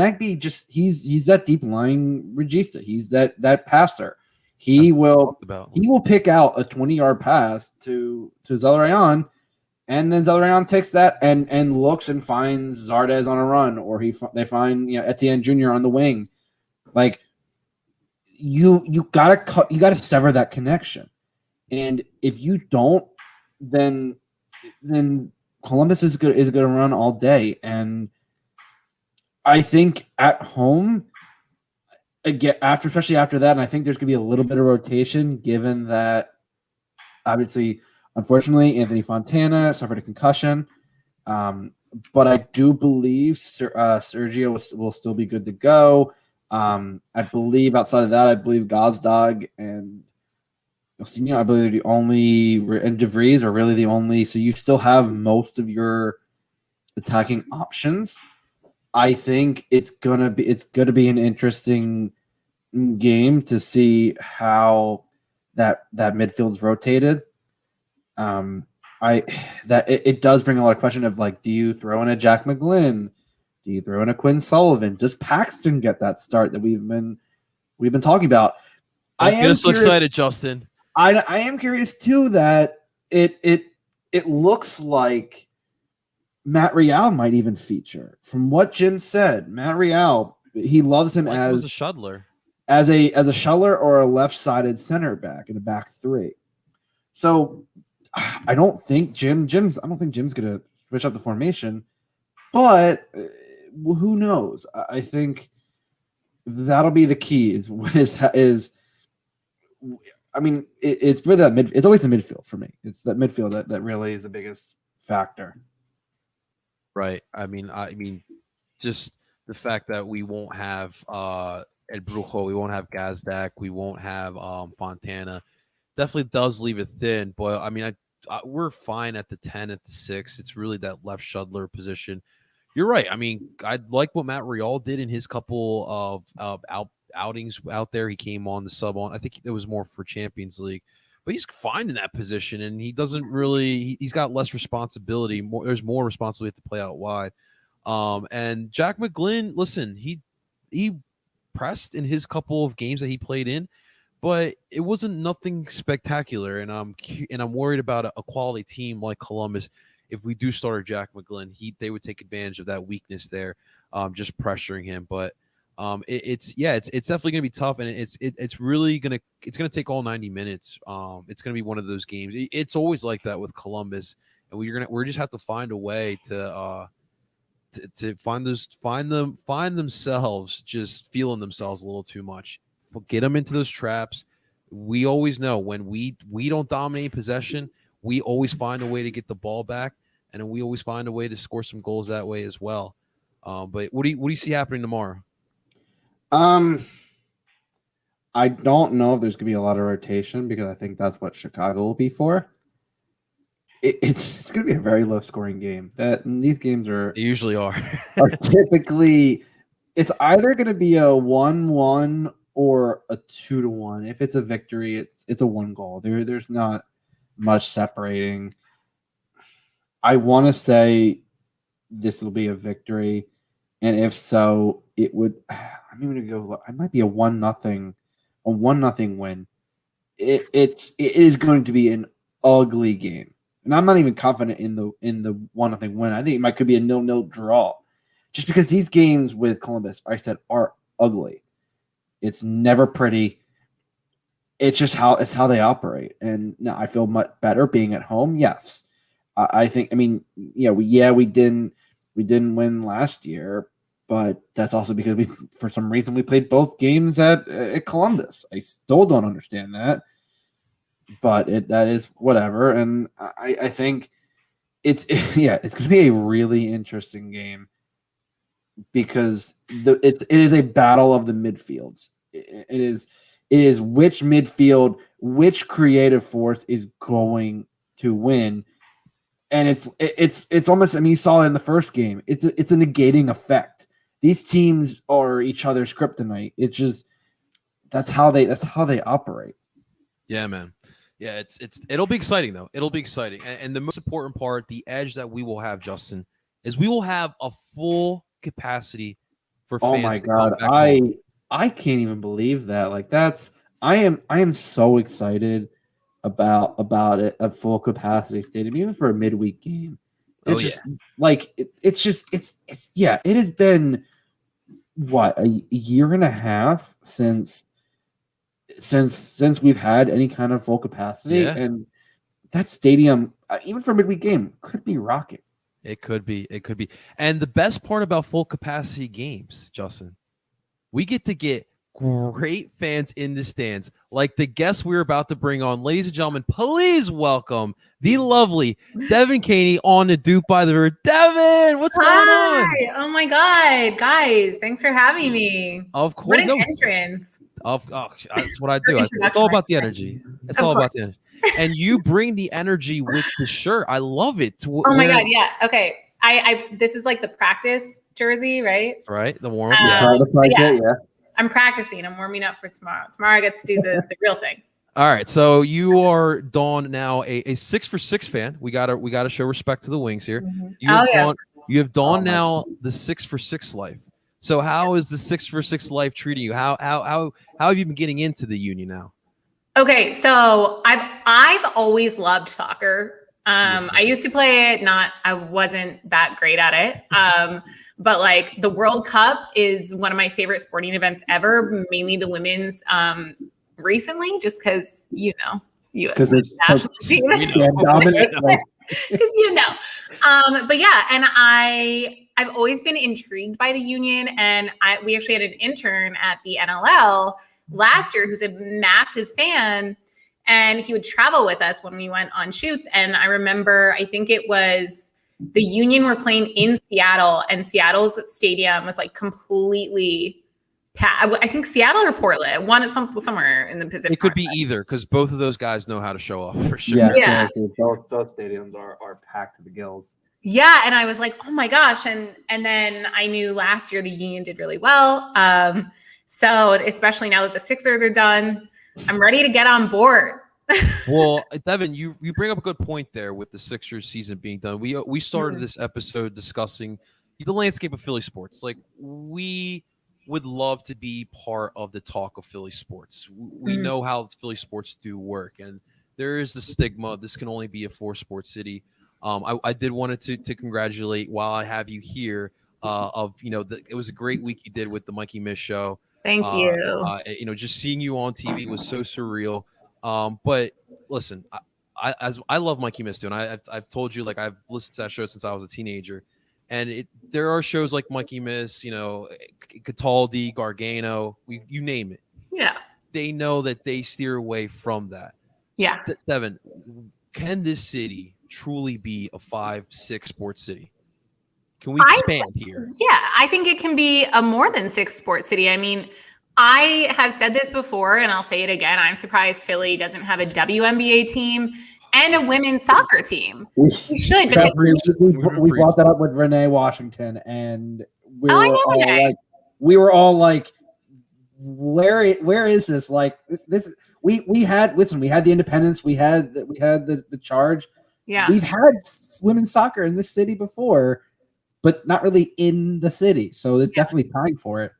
he's that deep line regista. He's that passer. He will pick out a 20-yard pass to Zelarayan, and then Zelarayan takes that and looks and finds Zardes on a run, or they find Etienne Jr. on the wing. Like you gotta sever that connection, and if you don't, then Columbus is gonna run all day. And I think at home, again, especially after that, and I think there's going to be a little bit of rotation, given that obviously, unfortunately, Anthony Fontana suffered a concussion. But I do believe Sergio will still be good to go. I believe outside of that, I believe Gazdag and Osinio, I believe, are the only, and DeVries are really the only. So you still have most of your attacking options. I think it's gonna be an interesting game to see how that midfield's rotated. It does bring a lot of question of, like, do you throw in a Jack McGlynn? Do you throw in a Quinn Sullivan? Does Paxton get that start that we've been talking about? I am so excited, Justin. I am curious too that it looks like Matt Real might even feature. From what Jim said, Matt Real, he loves him as a shuttler. As a shuttler or a left-sided center back in a back three. So I don't think Jim's gonna switch up the formation, but who knows? I think that'll be the key. It's for that mid. It's always the midfield for me. It's that midfield that really is the biggest factor. Right. I mean, just the fact that we won't have El Brujo, we won't have Gazdak, we won't have Fontana, definitely does leave it thin. But I mean, we're fine at the 10, at the 6. It's really that left shuttler position. You're right. I mean, I like what Matt Real did in his couple of outings out there. He came on the sub on. I think it was more for Champions League. But he's fine in that position, and he doesn't really. He's got less responsibility. There's more responsibility to play out wide. And Jack McGlynn, listen, he pressed in his couple of games that he played in, but it wasn't nothing spectacular. And I'm worried about a quality team like Columbus. If we do start Jack McGlynn, they would take advantage of that weakness there, just pressuring him. But it's definitely gonna be tough, and it's really gonna take all 90 minutes. It's gonna be one of those games. It's always like that with Columbus, and we're just have to find a way to find themselves just feeling themselves a little too much. Get them into those traps. We always know when we don't dominate possession, we always find a way to get the ball back, and we always find a way to score some goals that way as well. But what do you see happening tomorrow? I don't know if there's going to be a lot of rotation, because I think that's what Chicago will be for. It's going to be a very low scoring game. These games they usually are typically, it's either going to be a 1-1 or a 2-1. If it's a victory, it's a 1 goal. There's not much separating. I want to say this will be a victory, and if so, it would. I'm even gonna go. I might be a 1-0 win. It is going to be an ugly game, and I'm not even confident in the 1-0 win. I think it could be a 0-0 draw, just because these games with Columbus, I said, are ugly. It's never pretty. It's just how they operate, and now I feel much better being at home. Yes, I think. I mean, we didn't win last year. But that's also because for some reason, we played both games at Columbus. I still don't understand that, but that is whatever. And I think it's going to be a really interesting game, because it is a battle of the midfields. It is which midfield, which creative force is going to win. And it's almost. I mean, you saw it in the first game. It's a negating effect. These teams are each other's kryptonite. It's just that's how they operate. Yeah, man. Yeah, it'll be exciting though. It'll be exciting, and the most important part, the edge that we will have, Justin, is we will have a full capacity for Oh fans my to come god, back home. I can't even believe that. Like I am so excited about it a full capacity stadium, even for a midweek game. Oh It's yeah, just like it's yeah. It has been what a year and a half since we've had any kind of full capacity, yeah. and that stadium, even for a midweek game, could be rocking. It could be. It could be. And the best part about full capacity games, Justin, we get to get great fans in the stands, like the guests we're about to bring on. Ladies and gentlemen, please welcome the lovely Devin Caney on the Dupe by the River. Devin, what's going on? Hi! Oh my God, guys, thanks for having me. Of What course, an no. entrance. That's what I Your do. It's introduction, all I about the should say. energy. It's Of all course. about the energy. And you bring the energy with the shirt. I love it. Oh my God, yeah. Okay. I this is like the practice jersey, right? Right, the warm up. Um, Yes. Yeah. I'm practicing. I'm warming up for tomorrow. Tomorrow I get to do the real thing. All right, so you are Dawn now a 6 for 6 fan. We gotta show respect to the Wings here. You have Oh yeah. Dawn, you have Dawn Oh, my now the 6 for 6 life. So how is the 6 for 6 life treating you? How have you been getting into the Union now? Okay, so I've always loved soccer. I used to play it. I wasn't that great at it. But like the World Cup is one of my favorite sporting events ever. Mainly the women's. Recently, just because U.S. Because it's national team. yeah, dominant. Like, Because but yeah, and I've always been intrigued by the Union, and we actually had an intern at the NLL last year who's a massive fan, and he would travel with us when we went on shoots. And I remember, I think it was the Union were playing in Seattle, and Seattle's stadium was like completely packed. I think Seattle or Portland, somewhere in the Pacific. It could be either, because both of those guys know how to show off for sure. yeah, Yeah. seriously, both stadiums are packed to the gills. Yeah, and I was like, oh my gosh, and then I knew last year the Union did really well. So especially now that the Sixers are done, I'm ready to get on board. Well, Devin, you bring up a good point there with the Sixers season being done. We started Mhm. this episode discussing the landscape of Philly sports. Like, we would love to be part of the talk of Philly sports. We Mhm. know how Philly sports do work, and there is the stigma. This can only be a 4-sport city. I did wanted to congratulate while I have you here. It was a great week you did with the Mikey Miss show. Thank you. Just seeing you on TV was so surreal. But listen, I love Mikey Miss too, and I've told you, like, I've listened to that show since I was a teenager, and there are shows like Mikey Miss, Cataldi, Gargano, you name it. Yeah. They know that they steer away from that. Yeah. Devin, can this city truly be a 5-6 sports city? Can we expand here? Yeah, I think it can be a more than 6 sports city. I mean, I have said this before, and I'll say it again. I'm surprised Philly doesn't have a WNBA team and a women's soccer team. We should. Because We brought that up with Renee Washington, and we were all like, where is this? Like, this we had the Independence, we had the Charge. Yeah, we've had women's soccer in this city before, but not really in the city. So it's definitely time for it.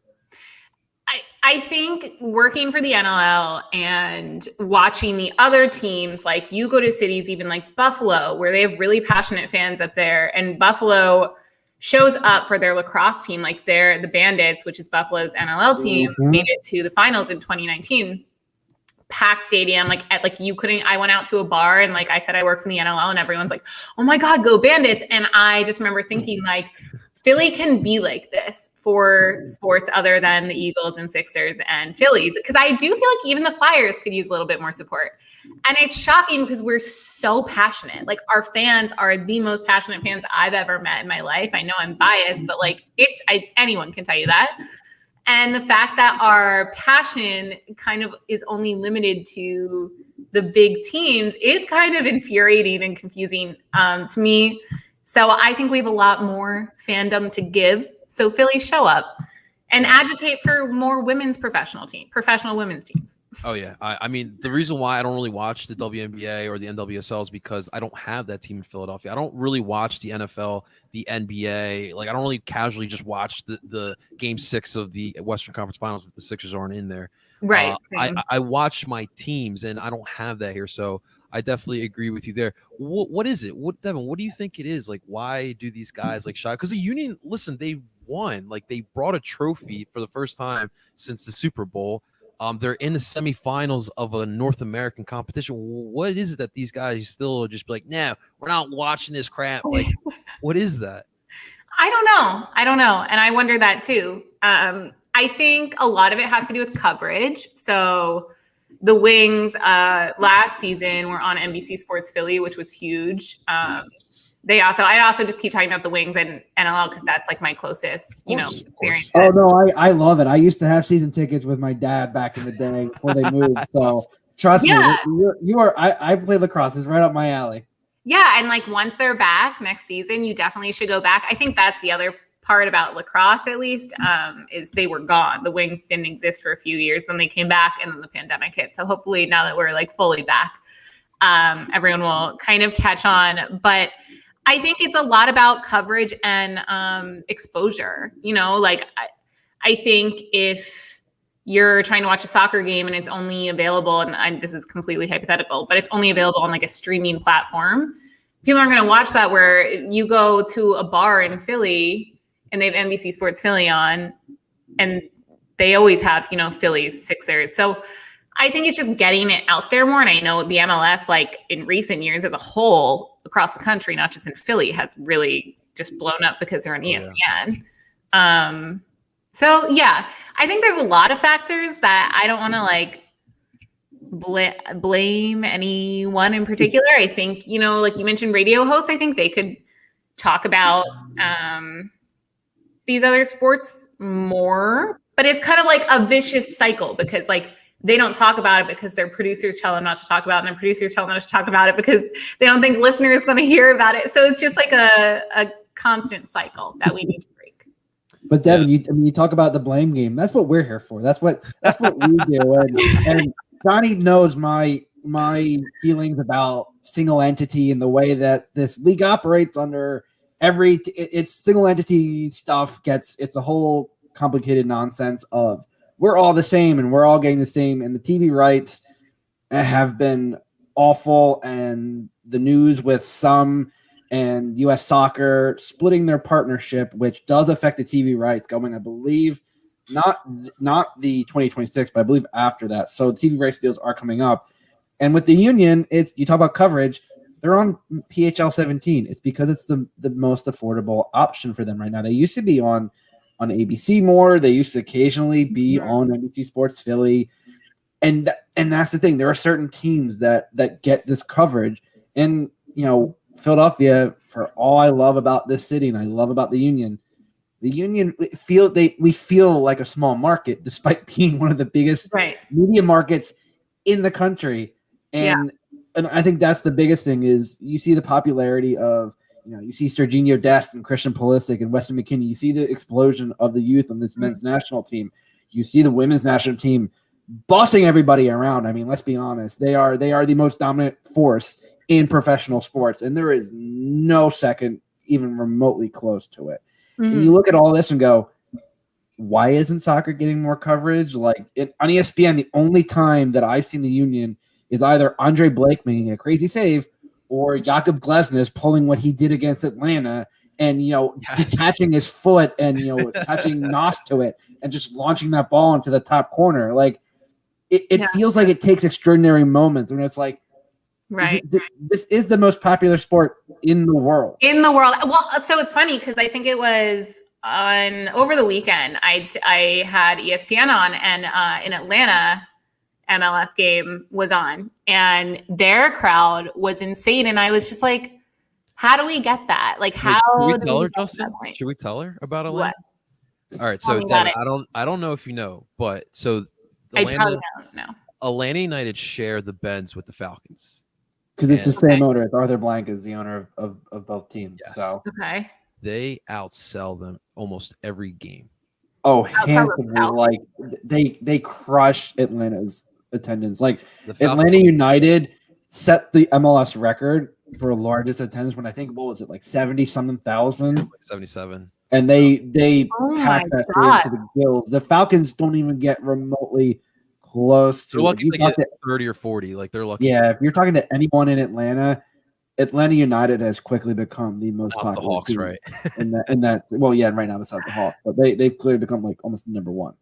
I think working for the NLL and watching the other teams, like you go to cities even like Buffalo, where they have really passionate fans up there, and Buffalo shows up for their lacrosse team, like the Bandits, which is Buffalo's NLL team, made it to the finals in 2019. Packed stadium, I went out to a bar and like I said I work from the NLL, and everyone's like, oh my God, go Bandits. And I just remember thinking, like, Philly can be like this for sports other than the Eagles and Sixers and Phillies, because I do feel like even the Flyers could use a little bit more support. And it's shocking because we're so passionate. Like, our fans are the most passionate fans I've ever met in my life. I know I'm biased, but like anyone can tell you that. And the fact that our passion kind of is only limited to the big teams is kind of infuriating and confusing to me. So I think we have a lot more fandom to give. So Philly, show up. and advocate for more professional women's teams. Oh yeah, I mean the reason why I don't really watch the WNBA or the NWSL is because I don't have that team in Philadelphia. I don't really watch the NFL, the NBA. Like I don't really casually just watch the Game 6 of the Western Conference Finals if the Sixers aren't in there. Right. I watch my teams, and I don't have that here, so I definitely agree with you there. What is it? Devin? What do you think it is? Like, why do these guys like shy? Because the Union, listen, they won. Like they brought a trophy for the first time since the Super Bowl. They're in the semifinals of a North American competition. What is it that these guys still just be like, no, we're not watching this crap? Like, what is that? I don't know. And I wonder that too. I think a lot of it has to do with coverage. So the Wings last season were on NBC Sports Philly, which was huge. I also just keep talking about the Wings and NLL because that's like my closest, experience. Oh no, I love it. I used to have season tickets with my dad back in the day before they moved. So trust me, you are. I play lacrosse. It's right up my alley. Yeah, and like once they're back next season, you definitely should go back. I think that's the other part about lacrosse, at least, is they were gone. The Wings didn't exist for a few years, then they came back, and then the pandemic hit. So hopefully, now that we're like fully back, everyone will kind of catch on. But I think it's a lot about coverage and exposure. I think if you're trying to watch a soccer game and it's only available, and this is completely hypothetical, but it's only available on like a streaming platform, people aren't going to watch that. Where you go to a bar in Philly and they have NBC Sports Philly on, and they always have, Phillies, Sixers. So I think it's just getting it out there more. And I know the MLS, like in recent years as a whole across the country, not just in Philly, has really just blown up because they're on ESPN. Yeah. So yeah, I think there's a lot of factors that I don't want to like blame anyone in particular. I think, like you mentioned radio hosts, I think they could talk about these other sports more, but it's kind of like a vicious cycle because like they don't talk about it because their producers tell them not to talk about it, and their producers tell them not to talk about it because they don't think listeners want to hear about it. So it's just like a constant cycle that we need to break. But Devin, you talk about the blame game. That's what we're here for. That's what we do. And Johnny knows my feelings about single entity and the way that this league operates under it's single entity stuff it's a whole complicated nonsense of we're all the same and we're all getting the same, and the TV rights have been awful, and the news with some and U.S. Soccer splitting their partnership, which does affect the TV rights going, I believe, not the 2026, but I believe after that. So the TV rights deals are coming up. And with the Union, you talk about coverage, they're on PHL 17. It's because it's the most affordable option for them right now. They used to be on ABC more. They used to occasionally be on NBC Sports Philly. And that's the thing. There are certain teams that get this coverage. And, Philadelphia, for all I love about this city and I love about the Union, we feel like a small market despite being one of the biggest media markets in the country. And I think that's the biggest thing is you see the popularity of, you see Serginho Dest and Christian Pulisic and Weston McKennie. You see the explosion of the youth on this men's national team. You see the women's national team bossing everybody around. I mean, let's be honest. They are the most dominant force in professional sports, and there is no second even remotely close to it. Mm-hmm. And you look at all this and go, why isn't soccer getting more coverage? Like on ESPN, the only time that I've seen the Union is either Andre Blake making a crazy save or Jakub Glesnes pulling what he did against Atlanta and, detaching his foot and, attaching Nos to it and just launching that ball into the top corner. Like it feels like it takes extraordinary moments when it's like, this is the most popular sport in the world. Well, so it's funny because I think it was over the weekend, I had ESPN on and in Atlanta, MLS game was on and their crowd was insane. And I was just like, how do we get that? Like, how should we tell her, Justin? Should we tell her about Atlanta? What? All right. So Devin, I don't know if you know, but so I probably don't know. Atlanta United share the Benz with the Falcons. Because it's the same owner. Arthur Blank is the owner of both teams. Yes. So they outsell them almost every game. Oh, Outside of handsomely. Falcons. Like they crushed Atlanta's attendance. Like The Falcons- Atlanta United set the MLS record for largest attendance when I think what was it, like 70-something thousand, like 77. and they Oh packed my that God. theater to the gills. The Falcons don't even get remotely close They're to. lucky You they talk get to 30 or 40. Like they're lucky. Yeah, if you're talking to anyone in Atlanta, Atlanta United has quickly become the most Not the popular Hawks, team right? in that. Well, yeah, right now besides the Hawks, but they've clearly become like almost number one.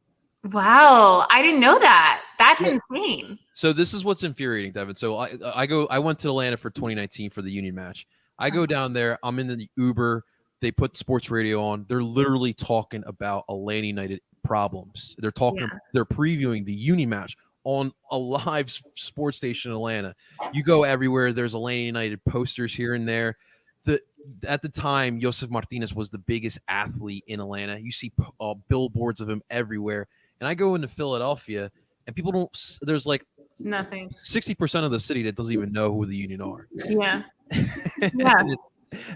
Wow, I didn't know that. That's Yeah. insane. So this is what's infuriating, Devin. So I went to Atlanta for 2019 for the Union match. I go down there. I'm in the Uber. They put sports radio on. They're literally talking about Atlanta United problems. They're talking. Yeah. They're previewing the Union match on a live sports station in Atlanta. You go everywhere. There's Atlanta United posters here and there. At the time, Josef Martinez was the biggest athlete in Atlanta. You see billboards of him everywhere. And I go into Philadelphia, and people don't. There's like Nothing. 60% of the city that doesn't even know who the Union are. Yeah. Yeah.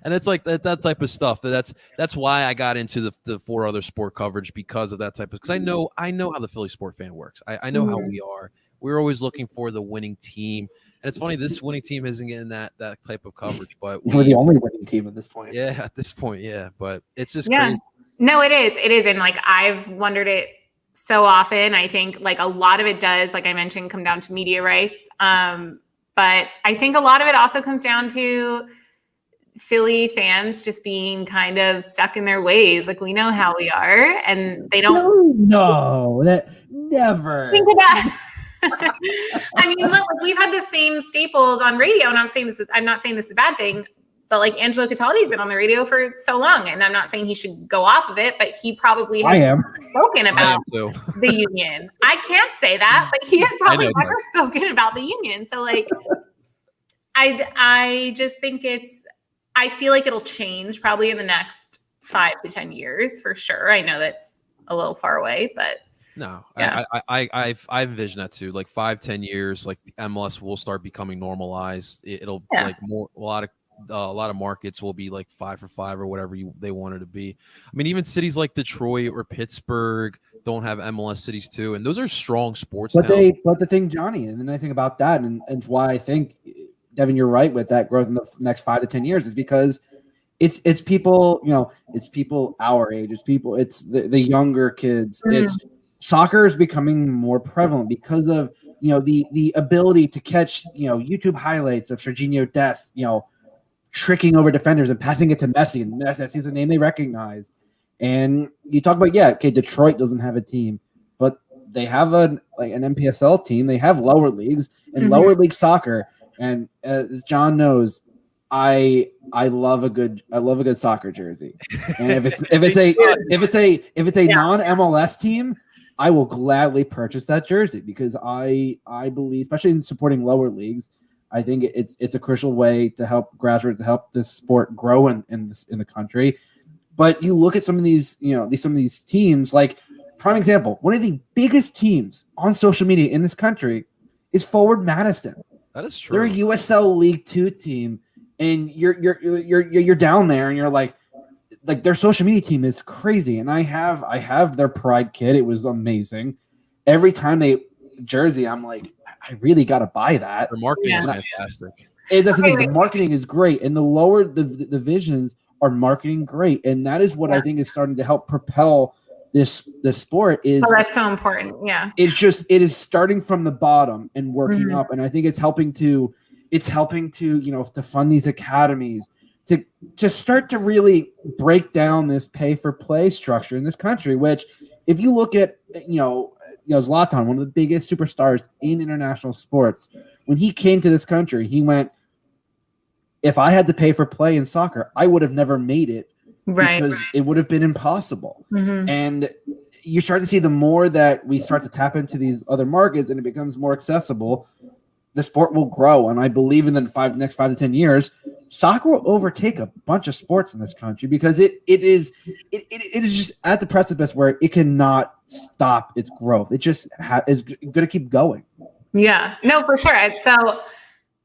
and it's like that type of stuff. That's why I got into the four other sport coverage, because of that type of. Because I know how the Philly sport fan works. I know how we are. We're always looking for the winning team, and it's funny this winning team isn't getting that type of coverage. But We're the only winning team at this point. Yeah, at this point, yeah. But it's just Yeah. crazy. No, it is, and like I've wondered it so often. I think like a lot of it does, like I mentioned, come down to media rights. But I think a lot of it also comes down to Philly fans just being kind of stuck in their ways. Like we know how we are, and they don't No, that never. think about. I mean, look, we've had the same staples on radio, and I'm not saying this is a bad thing, but like Angelo Cataldi's been on the radio for so long, and I'm not saying he should go off of it, but he probably has spoken about the Union. I can't say that, but he has probably never spoken about the Union. So like, I just think I feel like it'll change probably in the next 5 to 10 years for sure. I know that's a little far away, but no, yeah. I envision that too. Like 5-10 years, like MLS will start becoming normalized. It'll like a lot of markets will be like 5 for 5 or whatever they want it to be. I mean, even cities like Detroit or Pittsburgh don't have MLS cities too, and those are strong sports. But the thing, Johnny, and then I think about that, and it's why I think Devin, you're right with that growth in the next 5 to 10 years is because it's people, it's people our age, it's the younger kids. It's soccer is becoming more prevalent because of the ability to catch YouTube highlights of Serginho Dest tricking over defenders and passing it to Messi, and Messi's a name they recognize. And you talk about Detroit doesn't have a team, but they have an NPSL team. They have lower leagues and lower league soccer. And as John knows, I love a good soccer jersey. And if it's a non-MLS team, I will gladly purchase that jersey because I believe, especially in supporting lower leagues, I think it's a crucial way to help grassroots, to help this sport grow in the country. But you look at some of these teams, like prime example, one of the biggest teams on social media in this country is Forward Madison. That is true. They're a USL League 2 team, and you're down there, and you're like their social media team is crazy. And I have their Pride kit. It was amazing. Every time they jersey, I'm like, I really got to buy that. The marketing is fantastic. That's the thing. The marketing is great, and the lower the divisions are marketing great, and that is what I think is starting to help propel this sport. That's so important. Yeah, it is starting from the bottom and working up, and I think it's helping to to fund these academies to start to really break down this pay for play structure in this country. Which, if you look at Zlatan, one of the biggest superstars in international sports, when he came to this country, he went, if I had to pay for play in soccer, I would have never made it, because it would have been impossible. And you start to see, the more that we start to tap into these other markets and it becomes more accessible, the sport will grow. And I believe in the next 5 to 10 years, soccer will overtake a bunch of sports in this country, because it is just at the precipice where it cannot stop its growth. It just is going to keep going. Yeah, no, for sure. So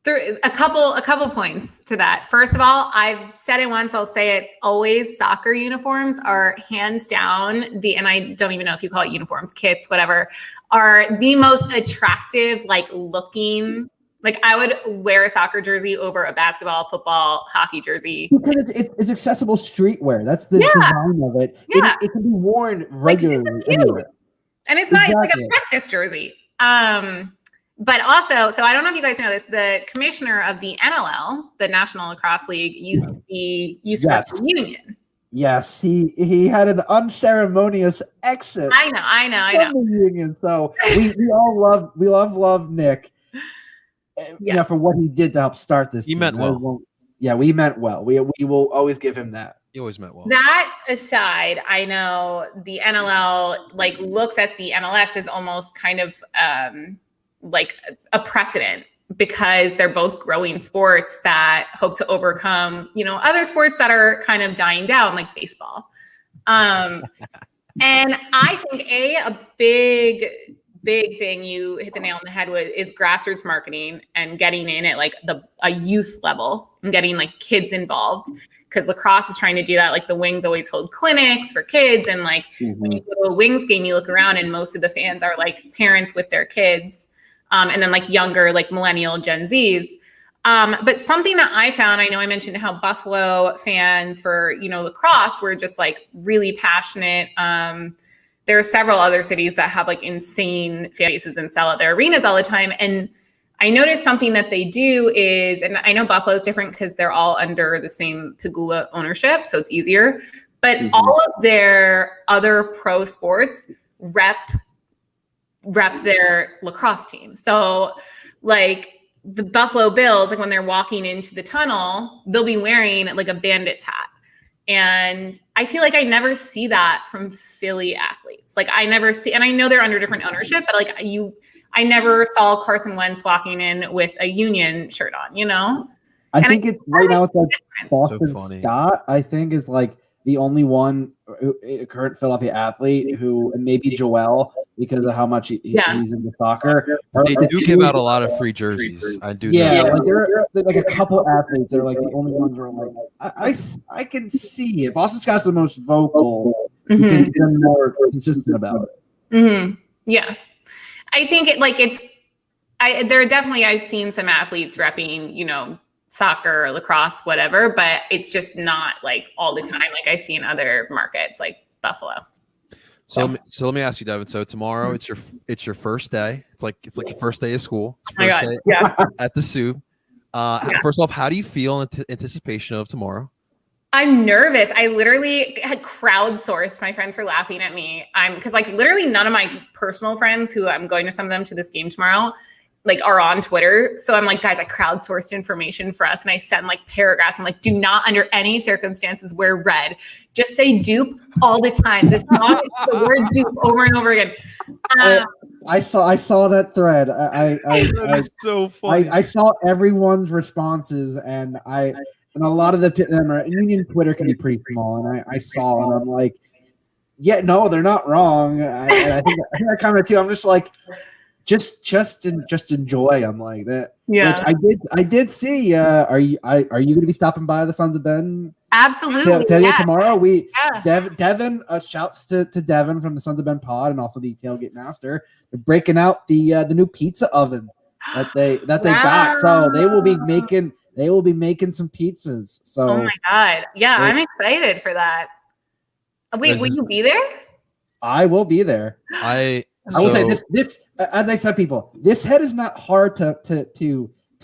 A couple points to that. First of all, I've said it once, I'll say it always, soccer uniforms are hands down and I don't even know if you call it uniforms, kits, whatever, are the most attractive, like looking. Like I would wear a soccer jersey over a basketball, football, hockey jersey. Because it's accessible streetwear. That's the design of it. Yeah. It can be worn regularly anywhere. And it's not, it's like a practice jersey. But also, so I don't know if you guys know this, the commissioner of the NLL, the National Lacrosse League, used to rep the Union. Yes, he had an unceremonious exit. I know. From the Union. So we all love Nick. Yeah, for what he did to help start this. He meant well. Yeah, we meant well. We will always give him that. He always meant well. That aside, I know the NLL like looks at the MLS as almost kind of like a precedent because they're both growing sports that hope to overcome, other sports that are kind of dying down, like baseball. And I think a big thing you hit the nail on the head with is grassroots marketing and getting in at like a youth level and getting like kids involved, because lacrosse is trying to do that. Like the Wings always hold clinics for kids, and like when you go to a Wings game, you look around and most of the fans are like parents with their kids, and then like younger, like millennial Gen Zs. But something that I found, I know I mentioned how Buffalo fans for lacrosse were just like really passionate. There are several other cities that have like insane fan bases and sell out their arenas all the time. And I noticed something that they do is, and I know Buffalo is different because they're all under the same Pagula ownership, so it's easier. But all of their other pro sports rep their lacrosse team. So like the Buffalo Bills, like when they're walking into the tunnel, they'll be wearing like a Bandits hat. And I feel like I never see that from Philly athletes. Like I never see, and I know they're under different ownership, but like I never saw Carson Wentz walking in with a Union shirt on, I think it's right now it's like Boston Scott, I think is like the only one current Philadelphia athlete who, and maybe Joel, because of how much he's into soccer. They do give out a lot of free jerseys. I do. Yeah, like there are like a couple athletes that are like the only ones where I'm like, I can see it. Boston Scott's the most vocal because he's been more consistent about it. Yeah, I think there are definitely, I've seen some athletes repping, soccer or lacrosse, whatever, but it's just not like all the time like I see in other markets like Buffalo. So let me ask you, Devin. So tomorrow it's your first day. It's like the first day of school. Oh my God. Yeah. At the SUB. First off, how do you feel in anticipation of tomorrow? I'm nervous. I literally had crowdsourced. My friends were laughing at me. Because like literally none of my personal friends who I'm going to some of them to this game tomorrow like are on Twitter. So I'm like, guys, I crowdsourced information for us. And I send like paragraphs. I'm like, do not under any circumstances wear red. Just say DOOP all the time. This song is the word DOOP over and over again. I saw that thread. That is so funny. I saw everyone's responses, and a lot of the Union Twitter can be pretty small, and I saw and I'm like, yeah, no, they're not wrong. I think I commented too. I'm just like, just enjoy. I'm like that. Yeah, which I did see. Are you going to be stopping by the Sons of Ben? Absolutely. Tomorrow. Devin. Shouts to Devin from the Sons of Ben pod, and also the Tailgate Master. They're breaking out the new pizza oven that they got. So they will be making some pizzas. So oh my God, yeah, I'm excited for that. Wait, will you be there? I will be there. I will say this as I said, people, this head is not hard to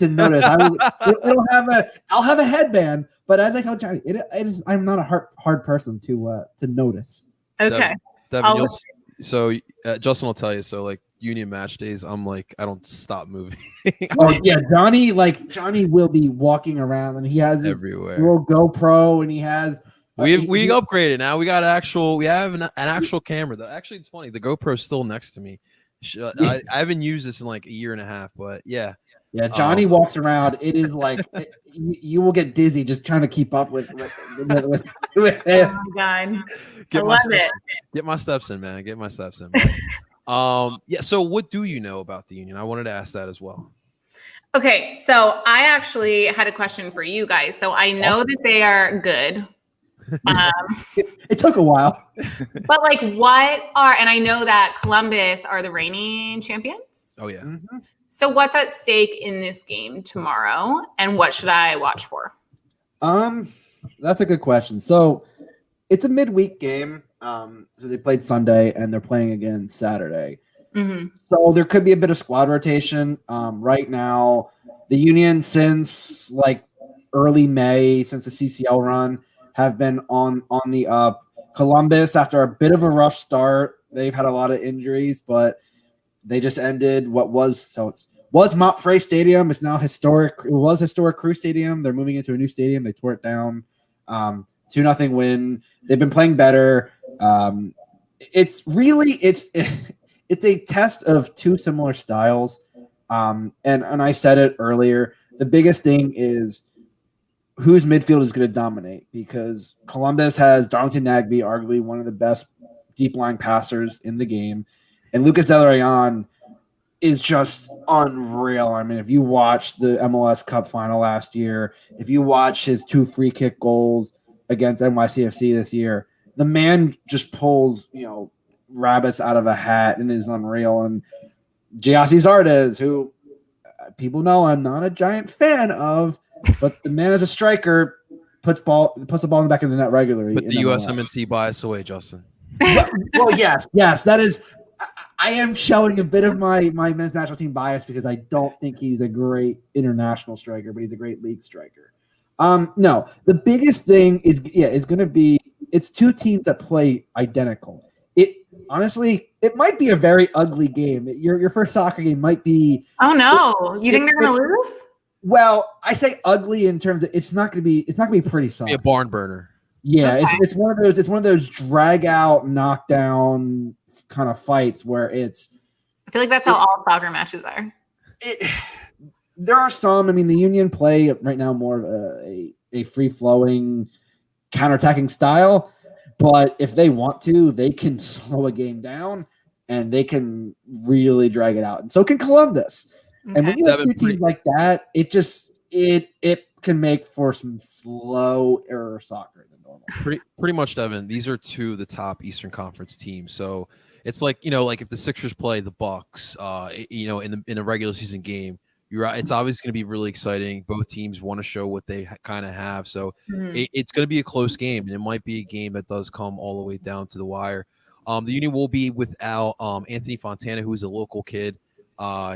notice. I'll have a headband, but as I tell Johnny, it is. I'm not a hard person to notice. Okay. Devin, Justin will tell you. So like Union match days, I'm like, I don't stop moving. Oh yeah, Johnny will be walking around, and he has his everywhere. Little GoPro, and he has. We upgraded now. We have an actual camera though. Actually, it's funny. The GoPro's still next to me. I haven't used this in like a year and a half, but yeah. Yeah, Johnny walks around. It is like you will get dizzy just trying to keep up with him. Oh my God, I love it. Get my steps in, man. Get my steps in. Yeah. So, what do you know about the Union? I wanted to ask that as well. Okay, so I actually had a question for you guys. So I know Awesome. that they are good. It took a while. But like what are, and I know that Columbus are the reigning champions. Oh yeah. Mm-hmm. So what's at stake in this game tomorrow and what should I watch for? That's a good question. So it's a midweek game. So they played Sunday and they're playing again Saturday. Mm-hmm. So there could be a bit of squad rotation. Right now, the Union since like early May, since the CCL run, have been on the up. Columbus, after a bit of a rough start, they've had a lot of injuries, but they just ended what was Montfray Stadium. It's now historic. It was historic Crew Stadium. They're moving into a new stadium. They tore it down. 2-0 win. They've been playing better. It's a test of two similar styles. And I said it earlier. The biggest thing is whose midfield is going to dominate, because Columbus has Darlington Nagbe, arguably one of the best deep line passers in the game, and Lucas Zelarayan is just unreal. I mean, if you watch the MLS Cup final last year, if you watch his 2 free kick goals against NYCFC this year, the man just pulls, rabbits out of a hat and is unreal. And Giassi Zardes, who people know I'm not a giant fan of, but the man as a striker puts the ball in the back of the net regularly. Put the USMNT bias away, Justin. Well, yes, that is. I am showing a bit of my men's national team bias because I don't think he's a great international striker, but he's a great league striker. No, the biggest thing is going to be it's two teams that play identical. It might be a very ugly game. Your first soccer game might be. Oh no! You think they're going to lose? Well, I say ugly in terms of it's not going to be pretty soccer. Be a barn burner. Yeah, okay. it's one of those drag out, knockdown kind of fights where it's. I feel like that's how all soccer matches are. There are some. I mean, the Union play right now more of a free flowing, counterattacking style, but if they want to, they can slow a game down and they can really drag it out, and so can Columbus. Okay. And when you have two teams like that, it can make for some slow error soccer than normal. Pretty much, Devin. These are two of the top Eastern Conference teams. So it's like if the Sixers play the Bucks, in a regular season game, it's obviously going to be really exciting. Both teams want to show what they kind of have. So it's going to be a close game, and it might be a game that does come all the way down to the wire. The Union will be without Anthony Fontana, who's a local kid.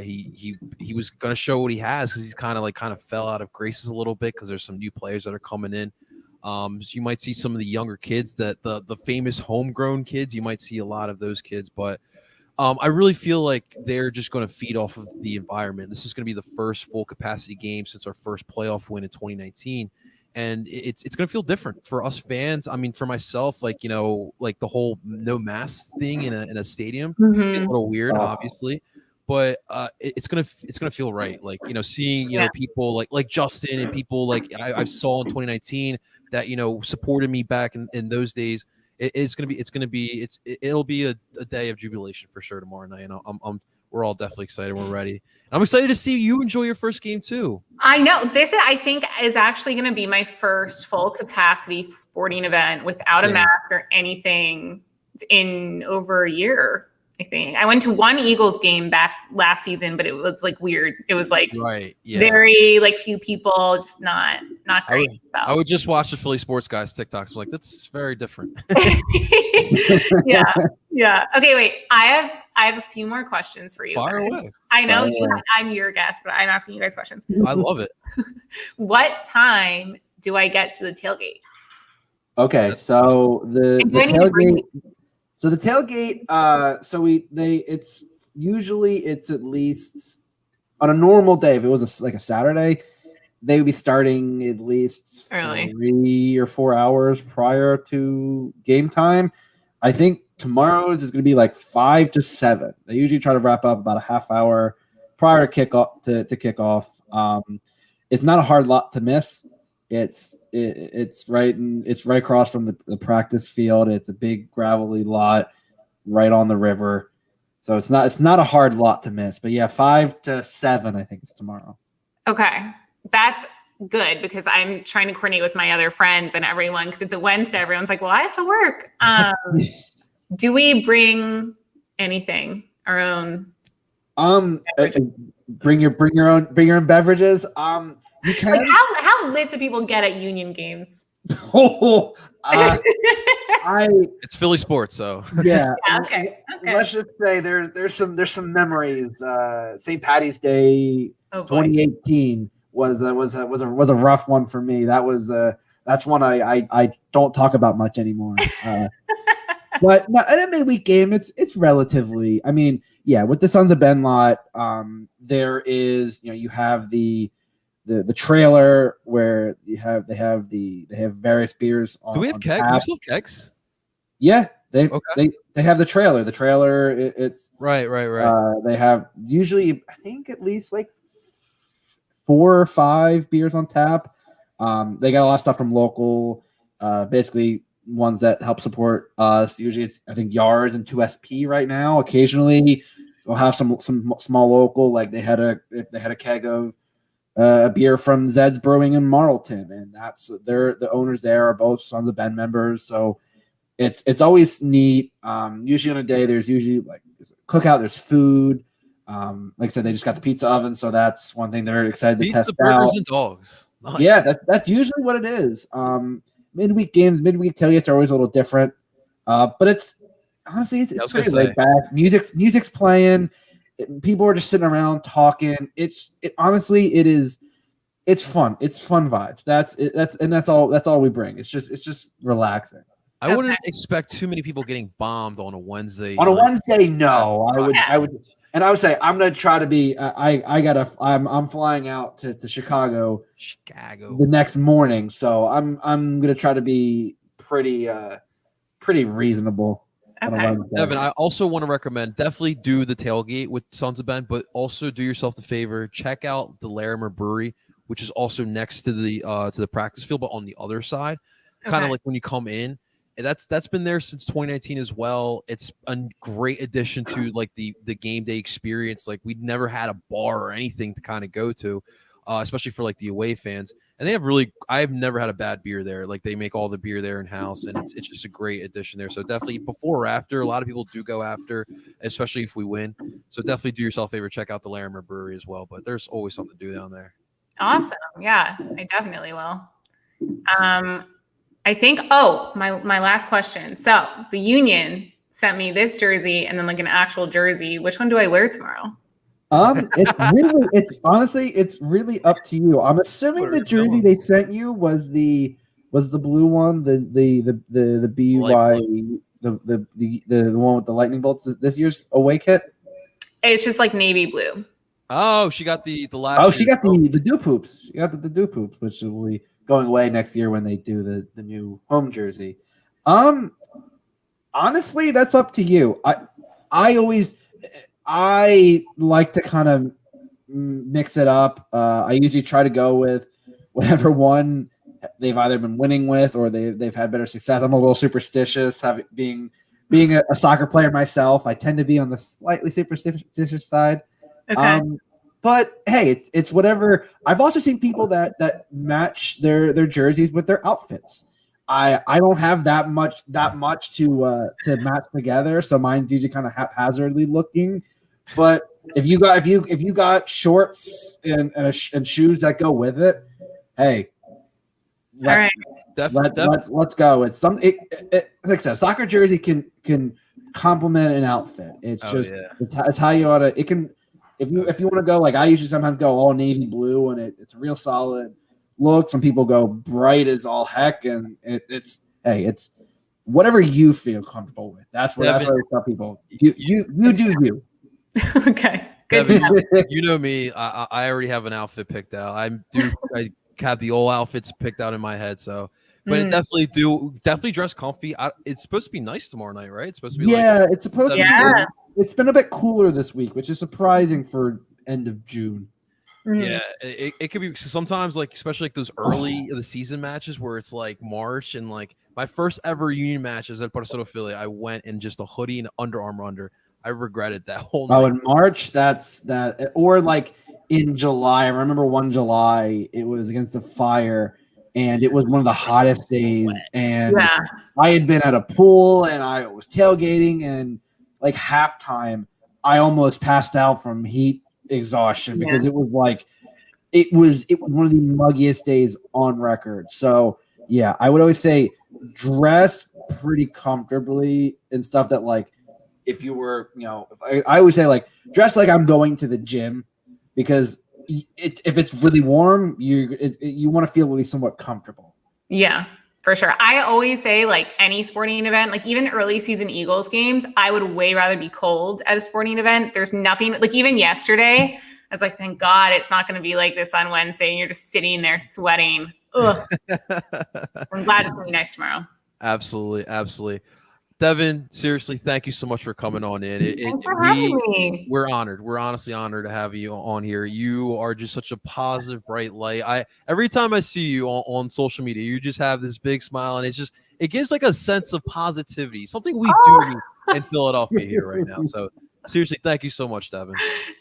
He was going to show what he has because he's kind of fell out of graces a little bit because there's some new players that are coming in. So you might see some of the younger kids, that the famous homegrown kids. You might see a lot of those kids, but I really feel like they're just going to feed off of the environment. This is going to be the first full capacity game since our first playoff win in 2019. And it's going to feel different for us fans. I mean, for myself, like the whole no mask thing in a stadium, it's a little weird, obviously. But it's gonna feel right, like seeing people like Justin and people like I saw in 2019 that supported me back in those days. It'll be a day of jubilation for sure tomorrow night, and we're all definitely excited. We're ready. I'm excited to see you enjoy your first game too. I know I think is actually going to be my first full capacity sporting event without a mask or anything in over a year. I think I went to one Eagles game back last season, but it was like weird. It was like very like few people, just not great. I would just watch the Philly sports guys TikToks. Like that's very different. yeah. Okay, wait. I have a few more questions for you. Fire away. I know I'm your guest, but I'm asking you guys questions. I love it. What time do I get to the tailgate? Okay, so the tailgate. So the tailgate, it's at least on a normal day. If it was like a Saturday, they would be starting at least early 3 or 4 hours prior to game time. I think tomorrow's is going to be like 5 to 7. They usually try to wrap up about a half hour prior to kickoff. It's not a hard lot to miss. It's right across from the practice field. It's a big gravelly lot right on the river. So it's not a hard lot to miss. But yeah, 5 to 7 I think it's tomorrow. Okay. That's good because I'm trying to coordinate with my other friends and everyone because it's a Wednesday. Everyone's like, well, I have to work. Do we bring anything? Our own? Bring your own beverages. You can. Like how lit do people get at Union games? It's Philly sports, so yeah. Okay. Let's just say there's some memories. St. Patty's Day 2018 was a rough one for me. That's one I don't talk about much anymore. But no, in a midweek game, it's relatively. I mean, yeah, with the Sons of Ben lot, there is you have the trailer where they have various beers. Do we have kegs? Do we still have kegs? Yeah, they have the trailer. The trailer, it's right. They have usually, I think, at least like 4 or 5 beers on tap. They got a lot of stuff from local, basically ones that help support us. Usually, it's I think Yards and 2SP right now. Occasionally, we'll have some small local, like they had a keg of a beer from Zed's Brewing in Marlton, and that's the owners there are both Sons of Ben members, so it's always neat. Usually on a day, there's usually like cookout, there's food. Like I said, they just got the pizza oven, so that's one thing they're excited to test burgers out. and dogs. Nice. Yeah, that's usually what it is. Midweek games, midweek tailgates are always a little different, but it's honestly it's pretty laid back. Music's playing. People are just sitting around talking. It's fun. It's fun vibes. That's all we bring. It's just relaxing. I wouldn't expect too many people getting bombed on a Wednesday. On a Wednesday, no. I would say I'm gonna try to be. I'm flying out to Chicago the next morning, so I'm gonna try to be pretty reasonable. Okay. Evan, I also want to recommend definitely do the tailgate with Sons of Ben, but also do yourself the favor, check out the Larimer Brewery, which is also next to the practice field, but on the other side, kind of like when you come in. And that's been there since 2019 as well. It's a great addition to like the game day experience. Like we'd never had a bar or anything to kind of go to, especially for like the away fans. And they have I've never had a bad beer there. Like they make all the beer there in house, and it's just a great addition there. So definitely before or after, a lot of people do go after, especially if we win. So definitely do yourself a favor, check out the Larimer Brewery as well. But there's always something to do down there. Awesome. Yeah, I definitely will. I think, my last question. So the Union sent me this jersey and then like an actual jersey. Which one do I wear tomorrow? It's really up to you. I'm assuming the jersey they sent you was the blue one, the BY, the one with the lightning bolts. This year's away kit. It's just like navy blue. Oh, she got the last. Oh, she got the DOOP hoops. She got the DOOP hoops, which will be going away next year when they do the new home jersey. Honestly, that's up to you. I like to kind of mix it up. I usually try to go with whatever one they've either been winning with or they've had better success. I'm a little superstitious, being a soccer player myself. I tend to be on the slightly superstitious side. Okay. But hey, it's whatever. I've also seen people that match their jerseys with their outfits. I don't have that much to match together, so mine's usually kind of haphazardly looking. But if you got shorts and shoes that go with it, hey, all right, let's go. It's something. Like I said, a soccer jersey can complement an outfit. It's it's how you ought to. It can. If you want to go, like I usually sometimes go all navy blue, and it's a real solid look. Some people go bright as all heck, and it's whatever you feel comfortable with. That's what I tell people. You do you. Okay, good. You know me. I already have an outfit picked out. I have the old outfits picked out in my head. So, but definitely dress comfy. It's supposed to be nice tomorrow night, right? It's supposed to be. It's supposed to be. It's been a bit cooler this week, which is surprising for end of June. Yeah, it could be sometimes like especially like those early of the season matches where it's like March and like my first ever Union matches at Barcelona Philly, I went in just a hoodie and Under Armour under. I regretted that whole night. Oh, in March, that's that, or like in July. I remember one July, it was against the Fire, and it was one of the hottest days. And Yeah. I had been at a pool and I was tailgating, and like halftime, I almost passed out from heat exhaustion because it was like it was one of the muggiest days on record. So yeah, I would always say dress pretty comfortably and stuff that like if you were, I always say like dress like I'm going to the gym, because if it's really warm, you want to feel at least somewhat comfortable. Yeah, for sure. I always say like any sporting event, like even early season Eagles games, I would way rather be cold at a sporting event. There's nothing like even yesterday, I was like, thank God it's not going to be like this on Wednesday and you're just sitting there sweating. Ugh. I'm glad it's going to be nice tomorrow. Absolutely. Devin, seriously, thank you so much for coming on in. Thanks for having me. We're honored. We're honestly honored to have you on here. You are just such a positive, bright light. Every time I see you on social media, you just have this big smile, and it gives like a sense of positivity, something we do in Philadelphia here right now. So seriously, thank you so much, Devin.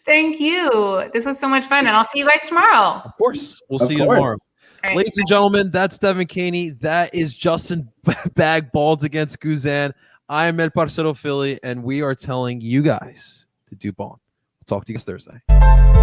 Thank you. This was so much fun, and I'll see you guys tomorrow. Of course. We'll see you tomorrow. Right. Ladies and gentlemen, that's Devin Caney. That is Justin Bag Balds against Guzan. I am Ed Parcero Philly, and we are telling you guys to DOOP on. We'll talk to you guys Thursday.